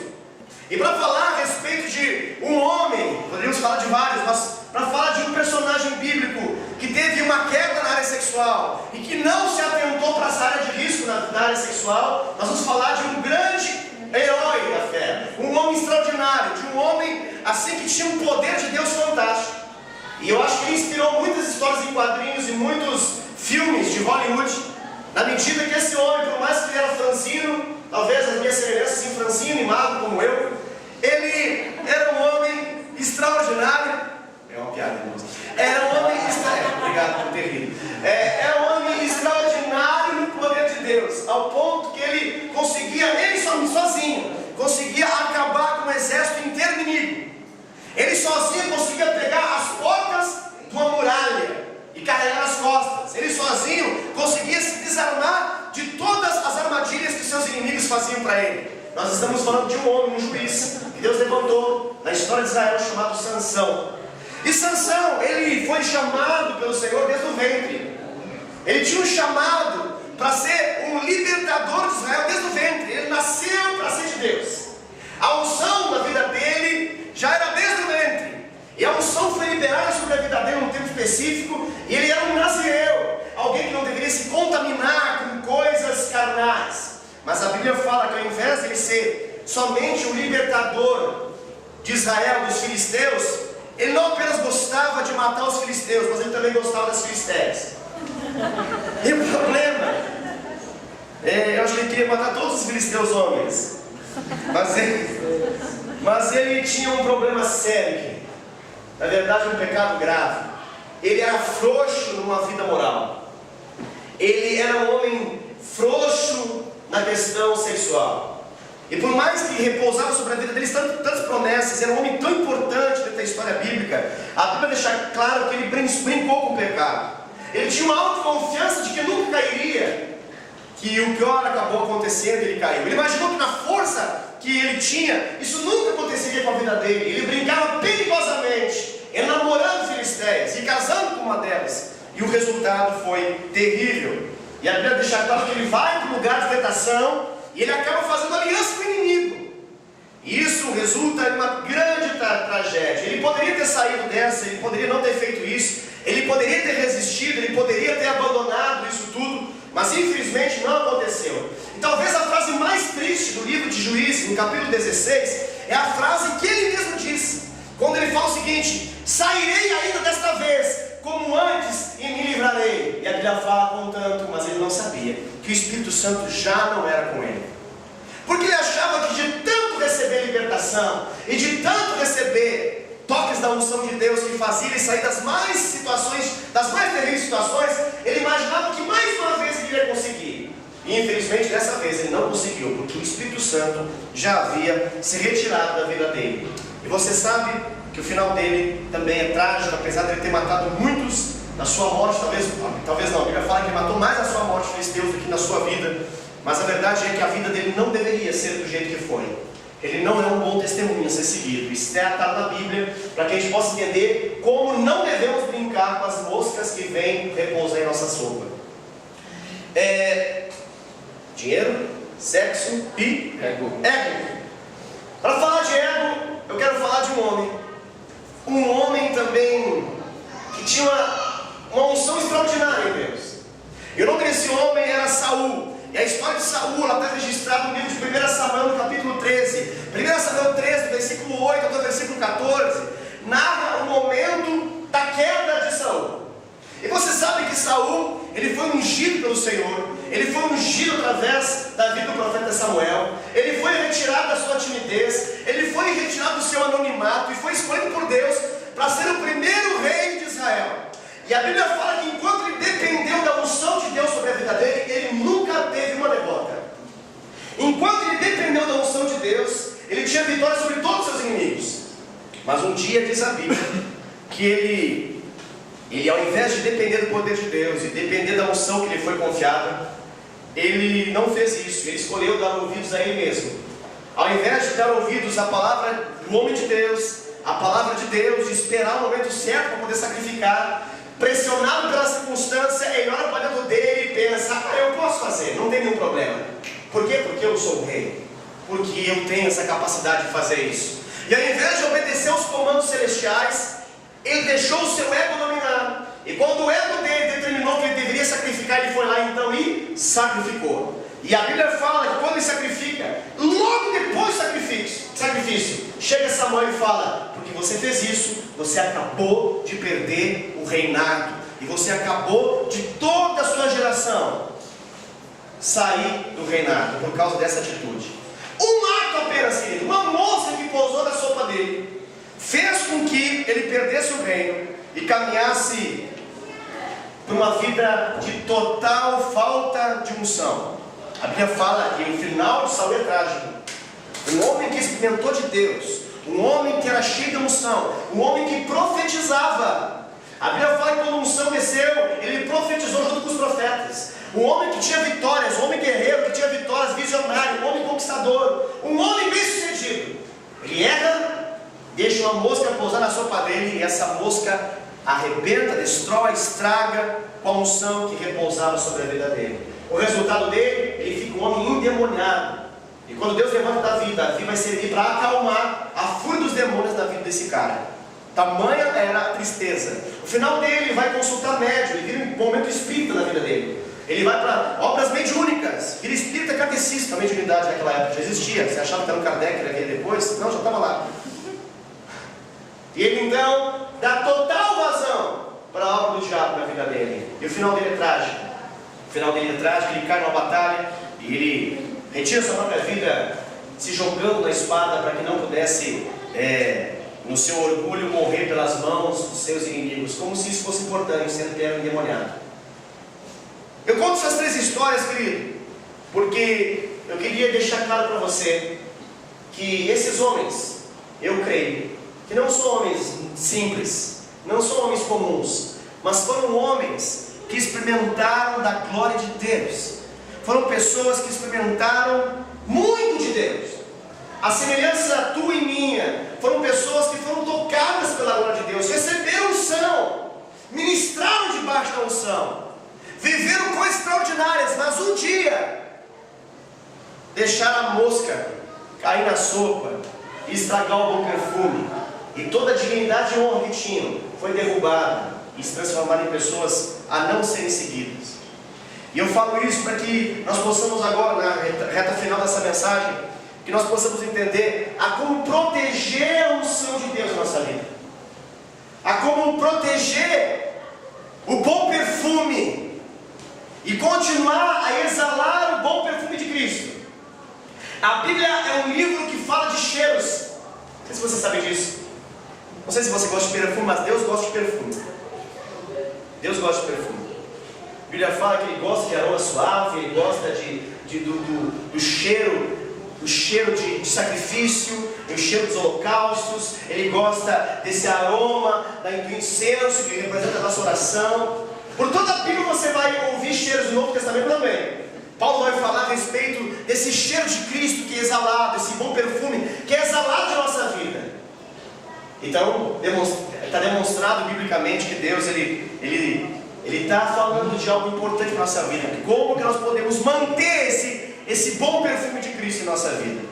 E para falar a respeito de um homem, poderíamos falar de vários, mas para falar de um personagem bíblico que teve uma queda na área sexual e que não se atentou para essa área de risco na área sexual, nós vamos falar de um grande herói da fé, um homem extraordinário, de um homem assim que tinha um poder de Deus fantástico. E eu acho que ele inspirou muitas histórias em quadrinhos e muitos filmes de Hollywood, na medida que esse homem, por mais que ele era franzino, talvez as minhas semelhanças em franzino e magro como eu, ele era um homem extraordinário. É uma piada, irmãos. Era um homem extraordinário. Obrigado por ter rido. Era um homem extraordinário no poder de Deus, ao ponto que ele conseguia, ele sozinho, conseguia acabar com um exército inteiro inimigo. Ele sozinho conseguia pegar as portas de uma muralha e carregar nas costas. Ele sozinho conseguia se desarmar de todas as armadilhas que seus inimigos faziam para ele. Nós estamos falando de um homem, um juiz, que Deus levantou na história de Israel, chamado Sansão. E Sansão, ele foi chamado pelo Senhor desde o ventre. Ele tinha um chamado para ser um libertador de Israel desde o ventre. Ele nasceu para ser de Deus. A unção na vida dele já era desde o ventre. E a unção foi liberada sobre a vida dele num tempo específico. E ele era um nazireu, alguém que não deveria se contaminar com coisas carnais. Mas a Bíblia fala que ao invés de ele ser somente o libertador de Israel, dos filisteus, ele não apenas gostava de matar os filisteus, mas ele também gostava das filisteias. E o problema eu acho que ele queria matar todos os filisteus homens. Mas ele tinha um problema sério, na verdade um pecado grave. Ele era frouxo numa vida moral. Ele era um homem frouxo na questão sexual. E por mais que repousava sobre a vida deles tantas promessas, era um homem tão importante dentro da história bíblica, a Bíblia deixa claro que ele brincou com o pecado. Ele tinha uma autoconfiança de que nunca cairia, que o pior acabou acontecendo e ele caiu. Ele imaginou que na força que ele tinha, isso nunca aconteceria com a vida dele. Ele brincava perigosamente, enamorando filisteias e casando com uma delas. E o resultado foi terrível. E a Bíblia deixa claro que ele vai para o lugar de tentação e ele acaba fazendo aliança com o inimigo. E isso resulta em uma grande tragédia. Ele poderia ter saído dessa, ele poderia não ter feito isso, ele poderia ter resistido, ele poderia ter abandonado isso tudo, mas infelizmente não aconteceu. E talvez a frase mais triste do livro de Juízes, no capítulo 16, é a frase que ele mesmo disse, quando ele fala o seguinte: sairei ainda desta vez, como antes, e me livrarei. E a Bíblia fala, contanto, mas ele não sabia que o Espírito Santo já não era com ele. Porque ele achava que de tanto receber libertação e de tanto receber toques da unção de Deus que fazia ele sair das mais terríveis situações, ele imaginava que mais uma vez ele iria conseguir. E infelizmente dessa vez ele não conseguiu, porque o Espírito Santo já havia se retirado da vida dele. E você sabe que o final dele também é trágico, apesar de ele ter matado muitos na sua morte, talvez não, a Bíblia fala que ele matou mais na sua morte filisteus do que na sua vida, mas a verdade é que a vida dele não deveria ser do jeito que foi. Ele não é um bom testemunho a ser seguido. Isso está na Bíblia, para que a gente possa entender como não devemos brincar com as moscas que vêm repousar em nossa sopa. Dinheiro, sexo e ego. Para falar de ego, eu quero falar de um homem um homem também que tinha uma unção extraordinária em Deus. E o nome desse homem era Saul. E a história de Saul está registrada no livro de 1 Samuel, no capítulo 13. 1 Samuel 13, do versículo 8 até o versículo 14, narra o momento da queda de Saul. E você sabe que Saul, ele foi ungido pelo Senhor, ele foi ungido através da vida do profeta Samuel, ele foi retirado da sua timidez, ele foi retirado do seu anonimato e foi escolhido por Deus para ser o primeiro rei de Israel. E a Bíblia fala que enquanto ele dependeu da unção de Deus sobre a vida dele, ele nunca teve uma derrota. Enquanto ele dependeu da unção de Deus, ele tinha vitória sobre todos os seus inimigos. Mas um dia diz a Bíblia que ele ao invés de depender do poder de Deus e depender da unção que lhe foi confiada, ele não fez isso. Ele escolheu dar ouvidos a ele mesmo. Ao invés de dar ouvidos à palavra do homem de Deus, à palavra de Deus, de esperar o momento certo para poder sacrificar, pressionado pela circunstância, ele olha para dentro dele e pensa: eu posso fazer, não tem nenhum problema. Por quê? Porque eu sou o rei, porque eu tenho essa capacidade de fazer isso. E ao invés de obedecer aos comandos celestiais, ele deixou o seu ego dominar. E quando o ego dele determinou que ele deveria sacrificar, ele foi lá então e sacrificou. E a Bíblia fala que quando ele sacrifica, logo depois do sacrifício, chega Samuel e fala: porque você fez isso, você acabou de perder o reinado, e você acabou de toda a sua geração sair do reinado por causa dessa atitude. Um ato apenas, querido, uma mosca que pousou na sopa dele, fez com que ele perdesse o reino e caminhasse por uma vida de total falta de unção. A Bíblia fala que o final de Saul é trágico. Um homem que experimentou de Deus, um homem que era cheio de unção, um homem que profetizava. A Bíblia fala que quando a unção desceu, ele profetizou junto com os profetas. Um homem que tinha vitórias, um homem guerreiro que tinha vitórias, visionário, um homem conquistador, um homem bem sucedido. Ele erra, deixa uma mosca pousar na sopa dele, e essa mosca arrebenta, destrói, estraga com a unção que repousava sobre a vida dele. O resultado dele, ele fica um homem endemoniado. E quando Deus levanta Davi vai servir para acalmar a fúria dos demônios da vida desse cara. Tamanha era a tristeza. No final dele, ele vai consultar médium, ele vira um momento espírita na vida dele. Ele vai para obras mediúnicas, vira espírita catecista. A mediunidade naquela época já existia. Você achava que era um Kardec, ele veio depois? Não, já estava lá. E ele então dá total vazão para a obra do diabo na vida dele. E o final dele é trágico. O final dele é trágico, ele cai numa batalha e ele retira sua própria vida, se jogando na espada para que não pudesse, no seu orgulho, morrer pelas mãos dos seus inimigos, como se isso fosse importante, sendo que era endemoniado. Eu conto essas três histórias, querido, porque eu queria deixar claro para você que esses homens, eu creio, que não são homens simples, não são homens comuns, mas foram homens que experimentaram da glória de Deus. Foram pessoas que experimentaram muito de Deus. A semelhança tua e minha, foram pessoas que foram tocadas pela glória de Deus, receberam unção, ministraram debaixo da unção, viveram coisas extraordinárias, mas um dia deixaram a mosca cair na sopa e estragar o bom perfume, e toda a dignidade e honra que tinham foi derrubada e se transformaram em pessoas a não serem seguidas. E eu falo isso para que nós possamos agora, na reta final dessa mensagem, que nós possamos entender a como proteger a unção de Deus na nossa vida, a como proteger o bom perfume e continuar a exalar o bom perfume de Cristo. A Bíblia é um livro que fala de cheiros. Não sei se você sabe disso. Não sei se você gosta de perfume, mas Deus gosta de perfume. Deus gosta de perfume. A Bíblia fala que Ele gosta de aroma suave, Ele gosta do cheiro de sacrifício, o cheiro dos holocaustos. Ele gosta desse aroma do incenso que representa a nossa oração. Por toda a Bíblia você vai ouvir cheiros do Novo Testamento também. Paulo vai falar a respeito desse cheiro de Cristo que é exalado, esse bom perfume que é exalado de nossa vida. Então, está demonstrado biblicamente que Deus ele está falando de algo importante para a nossa vida. Como que nós podemos manter esse bom perfume de Cristo em nossa vida.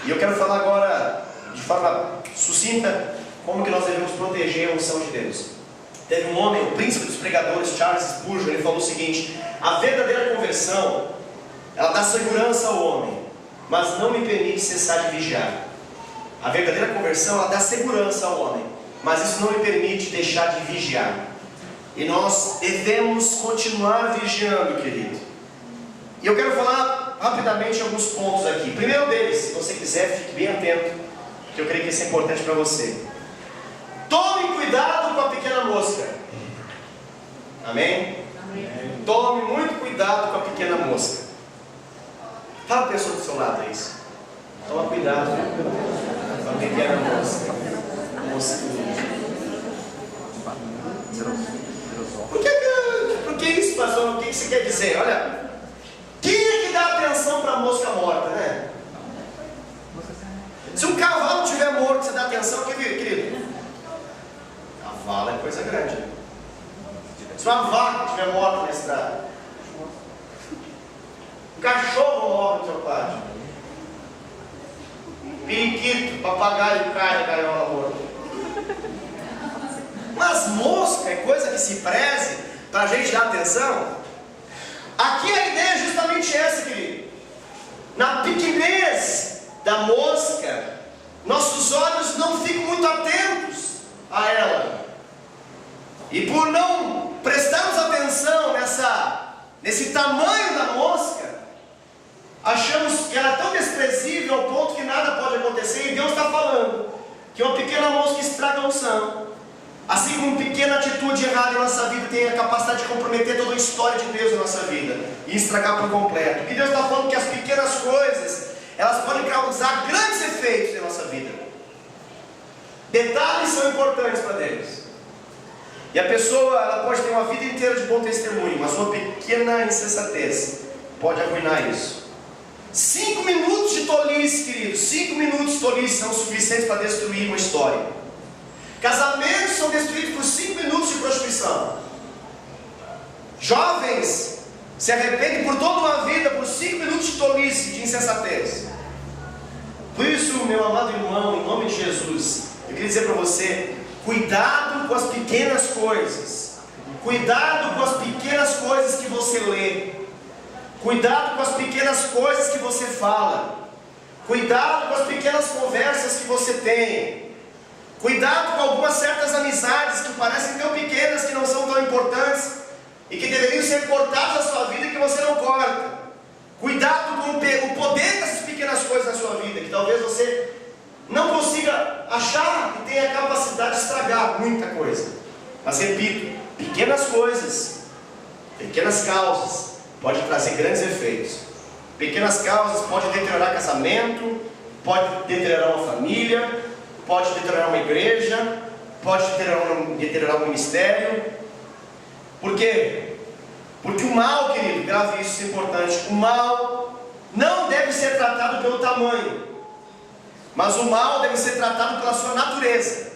E eu quero falar agora, de forma sucinta, como que nós devemos proteger a unção de Deus. Teve um homem, o príncipe dos pregadores, Charles Spurgeon, ele falou o seguinte: a verdadeira conversão, ela dá segurança ao homem, mas não me permite cessar de vigiar. A verdadeira conversão, ela dá segurança ao homem, mas isso não me permite deixar de vigiar. E nós devemos continuar vigiando, querido. E eu quero falar rapidamente alguns pontos aqui. Primeiro deles, se você quiser, fique bem atento, que eu creio que isso é importante para você. Tome cuidado com a pequena mosca. Amém? Amém. Tome muito cuidado com a pequena mosca. Fala a pessoa do seu lado, é isso. Toma cuidado com a pequena mosca. Por que isso, pastor? O que você quer dizer? Olha, quem é que dá atenção para a mosca morta, né? Se um cavalo estiver morto, você dá atenção, querido? Cavalo é coisa grande. Se uma vaca estiver morta na estrada, um cachorro morre no seu pátio, periquito, papagaio cai na gaiola morto. Mas mosca é coisa que se preze para a gente dar atenção. Aqui a ideia é justamente essa, querido. Na pequenez da mosca, nossos olhos não ficam muito atentos a ela. E por não prestarmos atenção nesse tamanho da mosca, achamos que ela é tão desprezível ao ponto que nada pode acontecer. E Deus está falando que uma pequena mosca estraga a unção. Assim como uma pequena atitude errada em nossa vida tem a capacidade de comprometer toda a história de Deus na nossa vida e estragar por completo. E Deus está falando que as pequenas coisas, elas podem causar grandes efeitos em nossa vida. Detalhes são importantes para Deus. E a pessoa, ela pode ter uma vida inteira de bom testemunho, mas uma pequena insensatez pode arruinar isso. 5 minutos de tolice, querido, 5 minutos de tolice são suficientes para destruir uma história. Casamentos são destruídos por 5 minutos de prostituição. Jovens se arrependem por toda uma vida por 5 minutos de tolice, de insensatez. Por isso, meu amado irmão, em nome de Jesus, eu queria dizer para você: cuidado com as pequenas coisas. Cuidado com as pequenas coisas que você lê. Cuidado com as pequenas coisas que você fala. Cuidado com as pequenas conversas que você tem. Cuidado com algumas certas amizades que parecem tão pequenas, que não são tão importantes e que deveriam ser cortadas da sua vida e que você não corta. Cuidado com o poder dessas pequenas coisas na sua vida, que talvez você não consiga achar que tem a capacidade de estragar muita coisa. Mas repito, pequenas coisas, pequenas causas podem trazer grandes efeitos. Pequenas causas podem deteriorar casamento, pode deteriorar uma família, pode deteriorar uma igreja, pode deteriorar um ministério. Por quê? Porque o mal, querido, grave isso, é importante. O mal não deve ser tratado pelo tamanho, mas o mal deve ser tratado pela sua natureza.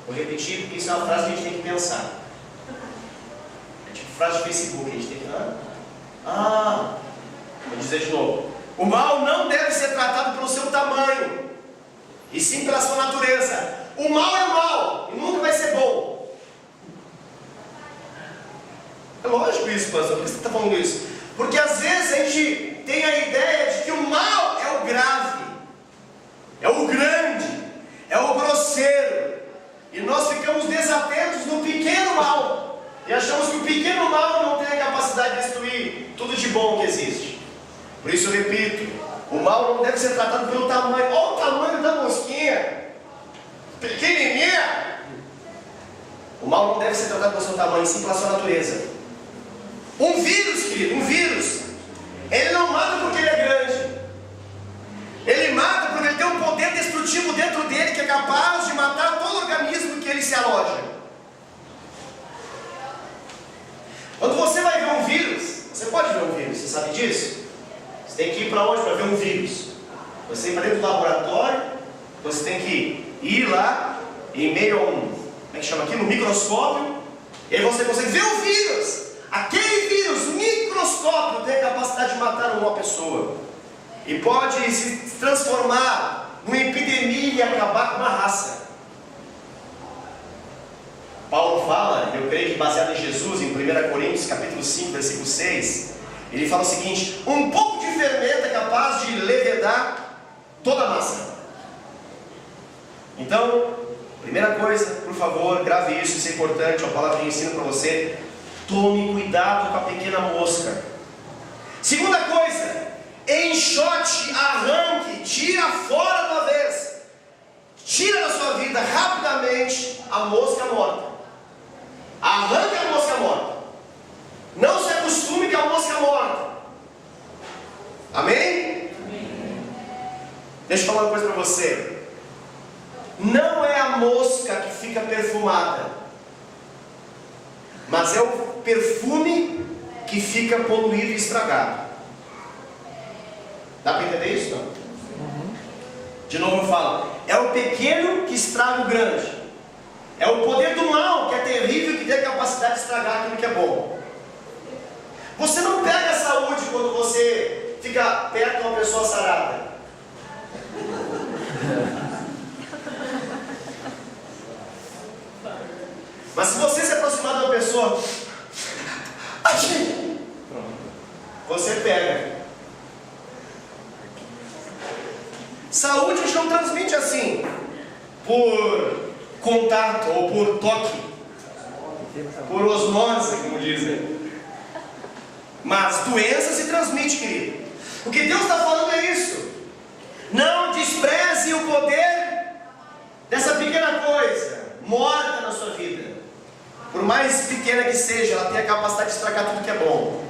Vou repetir, porque isso é uma frase que a gente tem que pensar. É tipo frase de Facebook, a gente tem que... Vou dizer de novo. O mal não deve ser tratado pelo seu tamanho, e sim pela sua natureza. O mal é mal, e nunca vai ser bom. É lógico isso, pastor. Por que você está falando isso? Porque às vezes a gente tem a ideia de que o mal é o grave, é o grande, é o grosseiro, e nós ficamos desatentos no pequeno mal, e achamos que o pequeno mal não tem a capacidade de destruir tudo de bom que existe. Por isso eu repito, o mal não deve ser tratado pelo tamanho. Olha o tamanho da mosquinha, pequenininha. O mal não deve ser tratado pelo seu tamanho, sim pela sua natureza. Um vírus, querido, um vírus, ele não mata porque ele é grande. Ele mata porque ele tem um poder destrutivo dentro dele que é capaz de matar todo organismo que ele se aloja. Quando você vai ver um vírus, você pode ver um vírus, você sabe disso? Você tem que ir para onde para ver um vírus? Você ir para dentro do laboratório, você tem que ir lá, em meio a como é que chama aqui? No microscópio, e aí você consegue ver o vírus. Aquele vírus, microscópio, tem a capacidade de matar uma pessoa. E pode se transformar uma epidemia e acabar com uma raça. Paulo fala, eu creio que baseado em Jesus, em 1 Coríntios capítulo 5, versículo 6, ele fala o seguinte: um pouco de fermento é capaz de levedar toda a massa. Então, primeira coisa, por favor, grave isso é importante, é uma palavra de ensino para você. Tome cuidado com a pequena mosca. Segunda coisa, enxote, arranque, tira fora de uma vez. Tira da sua vida rapidamente a mosca morta. Arranque a mosca morta. Não se acostume com a mosca morta. Amém? Amém. Deixa eu falar uma coisa para você. Não é a mosca que fica perfumada, mas é o perfume que fica poluído e estragado. Dá para entender isso? Não? De novo eu falo, é o pequeno que estraga o grande. É o poder do mal que é terrível, que tem a capacidade de estragar aquilo que é bom. Você não pega a saúde quando você fica perto de uma pessoa sarada. Mas se você se aproximar de uma pessoa, você pega. Saúde a gente não transmite assim, por contato ou por toque, por osmose, como dizem. Mas doença se transmite, querido. O que Deus está falando é isso. Não despreze o poder dessa pequena coisa morta na sua vida. Por mais pequena que seja, ela tem a capacidade de estragar tudo que é bom.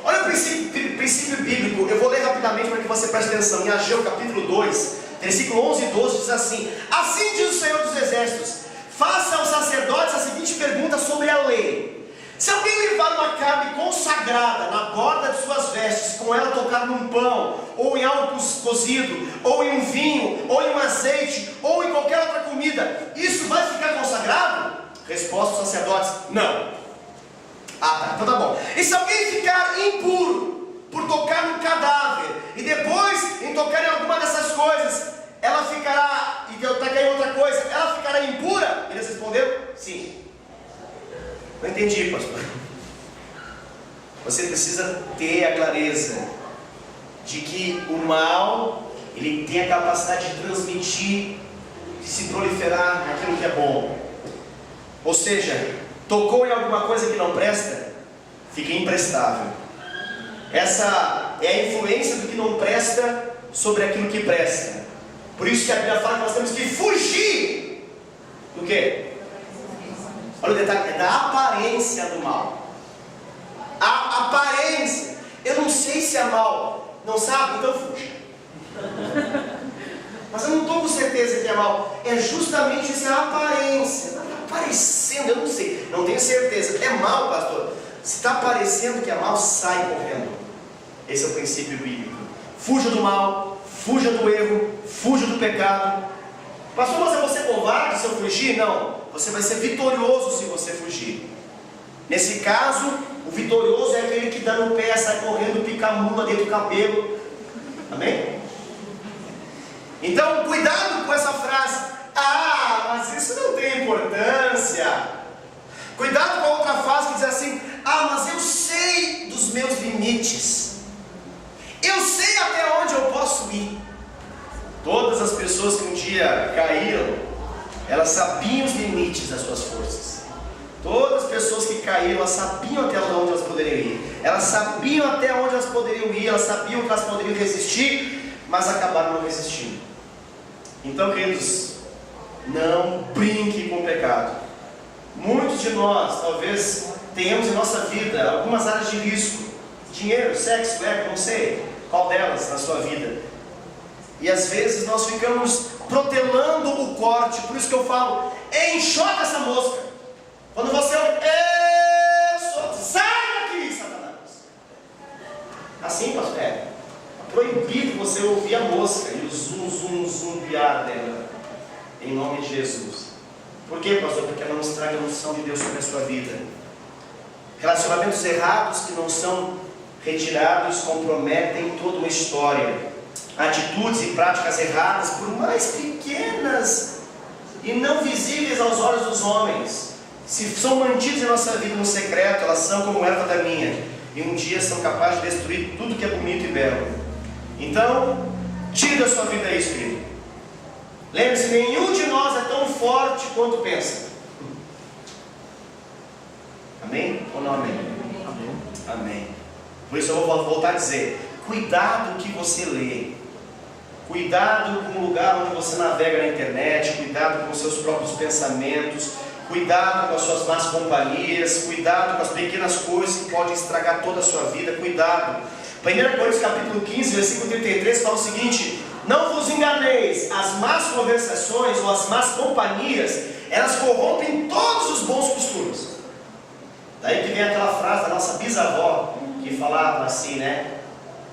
Olha o princípio bíblico. Eu vou ler rapidamente para que você preste atenção. Em Ageu capítulo 2, versículo 11 e 12 diz assim: assim diz o Senhor dos Exércitos: faça aos sacerdotes a seguinte pergunta sobre a lei. Se alguém levar uma carne consagrada na borda de suas vestes, com ela tocar num pão, ou em algo cozido, ou em um vinho, ou em um azeite, ou em qualquer outra comida, isso vai ficar consagrado? Resposta dos sacerdotes: não. Ah, tá, então tá bom. E se alguém ficar impuro por tocar num cadáver, e depois em tocar em alguma dessas coisas, ela ficará, e tocar em outra coisa, ela ficará impura? Eles responderam: sim. Não entendi, pastor. Você precisa ter a clareza de que o mal, ele tem a capacidade de transmitir, de se proliferar naquilo que é bom. Ou seja, tocou em alguma coisa que não presta, fica imprestável. Essa é a influência do que não presta sobre aquilo que presta. Por isso que a Bíblia fala que nós temos que fugir do quê? Olha o detalhe, é da aparência do mal. A aparência. Eu não sei se é mal. Não sabe? Então fuja. Mas eu não estou com certeza que é mal. É justamente essa aparência. Está parecendo, eu não sei. Não tenho certeza. É mal, pastor? Se está parecendo que é mal, sai correndo. Esse é o princípio bíblico. Fuja do mal, fuja do erro, fuja do pecado. Pastor, mas eu vou ser covarde se eu fugir? Não. Você vai ser vitorioso se você fugir. Nesse caso, o vitorioso é aquele que dá no pé, sai correndo, pica a mula dentro do cabelo. Amém? Então, cuidado com essa frase: ah, mas isso não tem importância. Cuidado com a outra frase que diz assim: ah, mas eu sei dos meus limites. Eu sei até onde eu posso ir. Todas as pessoas que um dia caíram, elas sabiam os limites das suas forças. Todas as pessoas que caíram, elas sabiam até onde elas poderiam ir. Elas sabiam até onde elas poderiam ir, elas sabiam que elas poderiam resistir, mas acabaram não resistindo. Então, queridos, não brinque com o pecado. Muitos de nós, talvez, tenhamos em nossa vida algumas áreas de risco. Dinheiro, sexo, ego, não sei qual delas na sua vida. E às vezes nós ficamos protelando o corte. Por isso que eu falo: enxota essa mosca. Quando você sai daqui, Satanás. Assim, pastor, é proibido você ouvir a mosca e o zumbiar dela, em nome de Jesus. Por quê, pastor? Porque ela não estraga a unção de Deus sobre a sua vida. Relacionamentos errados que não são retirados comprometem toda uma história. atitudes e práticas erradas, por mais pequenas e não visíveis aos olhos dos homens, se são mantidas em nossa vida no secreto, elas são como erva daninha, e um dia são capazes de destruir tudo que é bonito e belo. Então, tire da sua vida isso, querido. Lembre-se, nenhum de nós é tão forte quanto pensa. Amém ou não amém? Amém. Amém. Por isso eu vou voltar a dizer, cuidado com o que você lê, cuidado com o lugar onde você navega na internet, cuidado com os seus próprios pensamentos, cuidado com as suas más companhias, cuidado com as pequenas coisas que podem estragar toda a sua vida, cuidado. 1 Coríntios capítulo 15, versículo 33 fala o seguinte: não vos enganeis, as más conversações ou as más companhias, elas corrompem todos os bons costumes. Daí que vem aquela frase da nossa bisavó, que falava assim, né?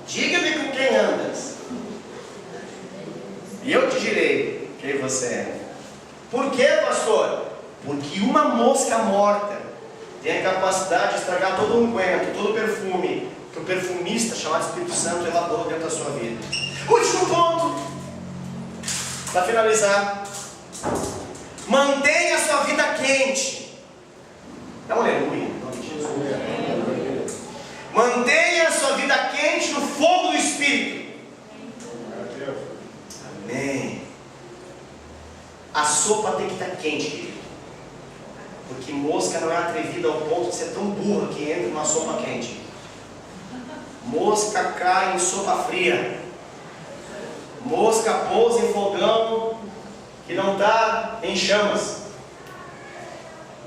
Diga-me com quem andas, e eu te direi quem você é. Por quê, pastor? Porque uma mosca morta tem a capacidade de estragar todo o unguento, todo o perfume que o perfumista chamado Espírito Santo elaborou dentro da sua vida. Último ponto, para finalizar: mantenha a sua vida quente. Dá um aleluia em nome de Jesus. Mantenha a sua vida quente no fogo do Espírito. Amém. A sopa tem que estar quente, querido, porque mosca não é atrevida ao ponto de ser tão burra que entra numa sopa quente. Mosca cai em sopa fria. Mosca pousa em fogão que não está em chamas.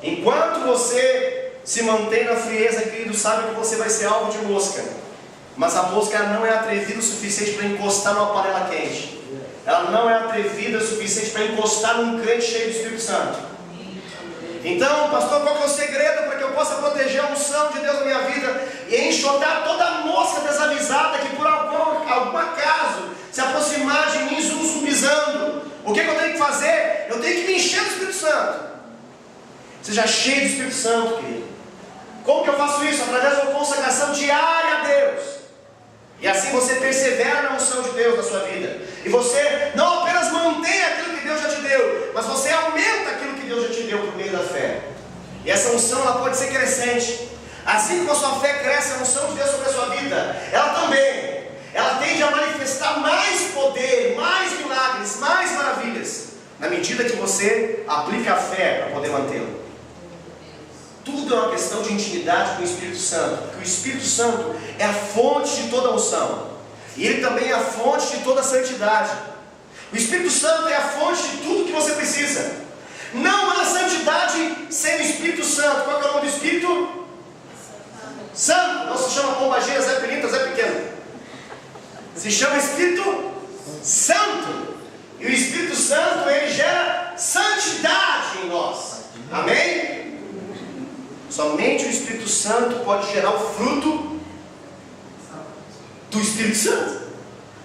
Enquanto você se mantém na frieza, querido, sabe que você vai ser alvo de mosca. Mas a mosca não é atrevida o suficiente para encostar numa panela quente. Ela não é atrevida o suficiente para encostar num crente cheio do Espírito Santo. Então, pastor, qual que é o segredo para que eu possa proteger a unção de Deus na minha vida e enxotar toda a mosca desavisada que por algum acaso se aproximar de mim zumbizando? O que eu tenho que fazer? Eu tenho que me encher do Espírito Santo. Seja cheio do Espírito Santo, querido. Como que eu faço isso? Através de uma consagração diária a Deus. E assim você persevera na unção de Deus na sua vida. E você não apenas mantém aquilo que Deus já te deu, mas você aumenta aquilo que Deus já te deu por meio da fé. E essa unção, ela pode ser crescente. Assim como a sua fé cresce, a unção de Deus sobre a sua vida, ela também, ela tende a manifestar mais poder, mais milagres, mais maravilhas, na medida que você aplica a fé para poder mantê-la. Tudo é uma questão de intimidade com o Espírito Santo, porque o Espírito Santo é a fonte de toda a unção, e Ele também é a fonte de toda a santidade. O Espírito Santo é a fonte de tudo que você precisa. Não há santidade sem o Espírito Santo. Qual é o nome do Espírito? Santo. Não se chama pombagira, Zé Pilinta, Zé Pequeno. Se chama Espírito Santo. E o Espírito Santo, ele gera santidade em nós. Amém? Somente o Espírito Santo pode gerar o fruto do Espírito Santo.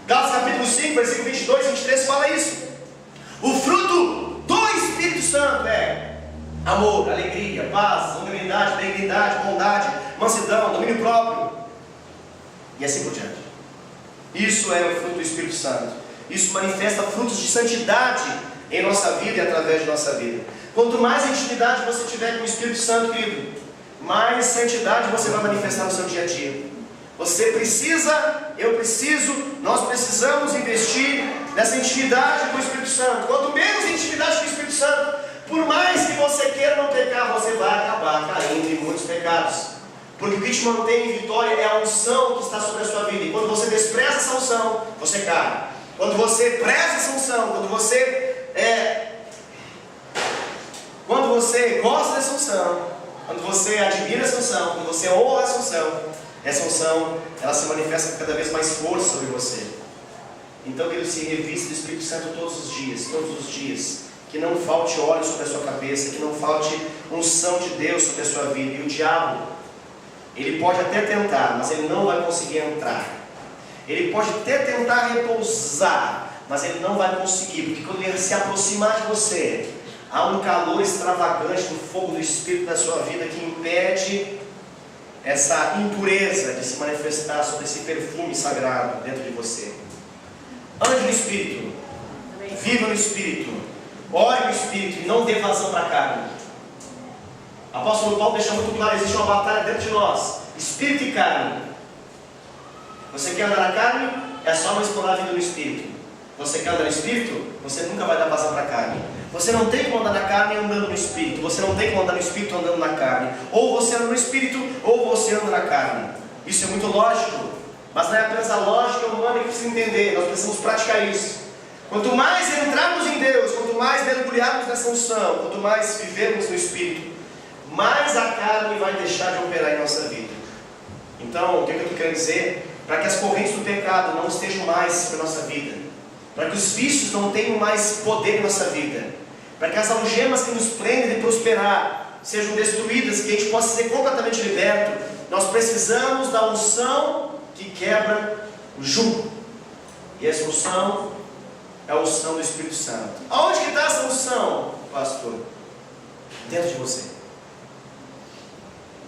Gálatas capítulo 5, versículo 22 e 23 fala isso. O fruto do Espírito Santo é amor, alegria, paz, longanimidade, benignidade, bondade, mansidão, domínio próprio, e assim por diante. Isso é o fruto do Espírito Santo. Isso manifesta frutos de santidade em nossa vida e através de nossa vida. Quanto mais intimidade você tiver com o Espírito Santo, querido, mais santidade você vai manifestar no seu dia a dia. Você precisa, eu preciso, nós precisamos investir nessa intimidade com o Espírito Santo. Quanto menos intimidade com o Espírito Santo, por mais que você queira não pecar, você vai acabar caindo em muitos pecados. Porque o que te mantém em vitória é a unção que está sobre a sua vida. E quando você despreza essa unção, você cai. Quando você preza essa unção, quando você gosta dessa unção, quando você admira essa unção, quando você honra essa unção, ela se manifesta com cada vez mais força sobre você. Então, Deus se revista do Espírito Santo todos os dias. Que não falte óleo sobre a sua cabeça, que não falte unção de Deus sobre a sua vida. E o diabo, ele pode até tentar, mas ele não vai conseguir entrar. Ele pode até tentar repousar, mas ele não vai conseguir, porque quando ele se aproximar de você, há um calor extravagante do fogo do Espírito da sua vida que impede essa impureza de se manifestar sobre esse perfume sagrado dentro de você. no Espírito. Viva no Espírito. Ore no Espírito e não dê vazão para a carne. O apóstolo Paulo deixa muito claro, existe uma batalha dentro de nós. Espírito e carne. Você quer andar na carne? É só não explorar a vida no Espírito. Você quer andar no Espírito? Você nunca vai dar vazão para a carne. Você não tem como andar na carne andando no Espírito. Você não tem como andar no Espírito andando na carne. Ou você anda no Espírito, ou você anda na carne. Isso é muito lógico. Mas não é apenas a lógica humana que precisa entender. Nós precisamos praticar isso. Quanto mais entrarmos em Deus, quanto mais mergulharmos nessa unção, quanto mais vivermos no Espírito, mais a carne vai deixar de operar em nossa vida. Então, o que eu estou querendo dizer? Para que as correntes do pecado não estejam mais na nossa vida, para que os vícios não tenham mais poder em nossa vida, para que as algemas que nos prendem de prosperar sejam destruídas, que a gente possa ser completamente liberto, nós precisamos da unção que quebra o jugo. E essa unção é a unção do Espírito Santo. Aonde que está essa unção, pastor? Dentro de você.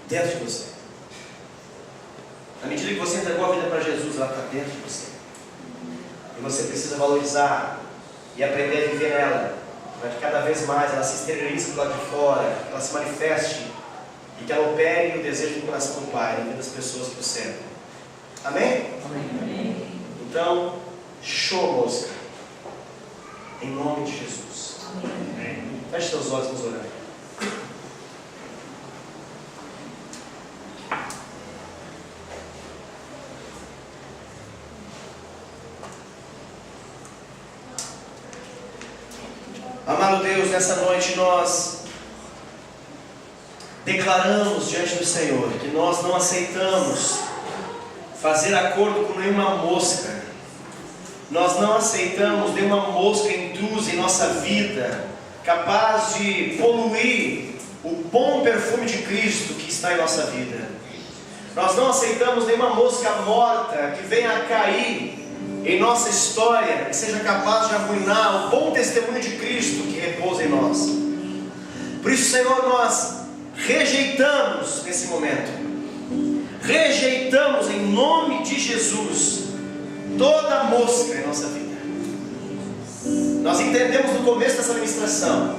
Dentro de você. Na medida que você entregou a vida para Jesus, ela está dentro de você. E você precisa valorizar e aprender a viver nela, para que cada vez mais ela se exteriorize do lado de fora, que ela se manifeste e que ela opere o desejo do coração do Pai na vida das pessoas que o servem. Amém? Amém. Então, show, mosca. Em nome de Jesus. Amém. Feche seus olhos, vamos orar. Amado Deus, nessa noite nós declaramos diante do Senhor que nós não aceitamos fazer acordo com nenhuma mosca. Nós não aceitamos nenhuma mosca intrusa em nossa vida, capaz de poluir o bom perfume de Cristo que está em nossa vida. Nós não aceitamos nenhuma mosca morta que venha a cair em nossa história, que seja capaz de arruinar o bom testemunho de Cristo que repousa em nós. Por isso, Senhor, nós rejeitamos nesse momento, rejeitamos em nome de Jesus toda mosca em nossa vida. Nós entendemos no começo dessa ministração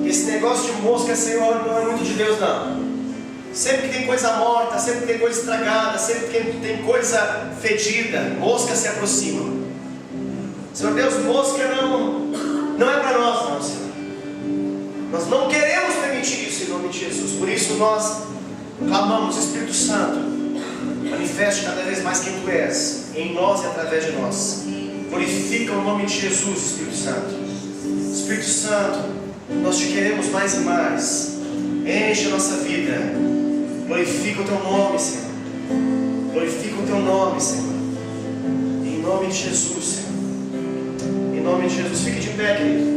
que esse negócio de mosca, Senhor, não é muito de Deus, não. Sempre que tem coisa morta, sempre que tem coisa estragada, sempre que tem coisa fedida, mosca se aproxima. Senhor Deus, mosca não é para nós, não, Senhor. Nós não queremos permitir isso em nome de Jesus. Por isso nós clamamos, Espírito Santo, manifeste cada vez mais quem Tu és, em nós e através de nós. Glorifica o nome de Jesus, Espírito Santo. Espírito Santo, nós Te queremos mais e mais. Enche a nossa vida. Glorifica o Teu nome, Senhor. Glorifica o Teu nome, Senhor. Em nome de Jesus, Senhor. Em nome de Jesus, fique de pé, querido.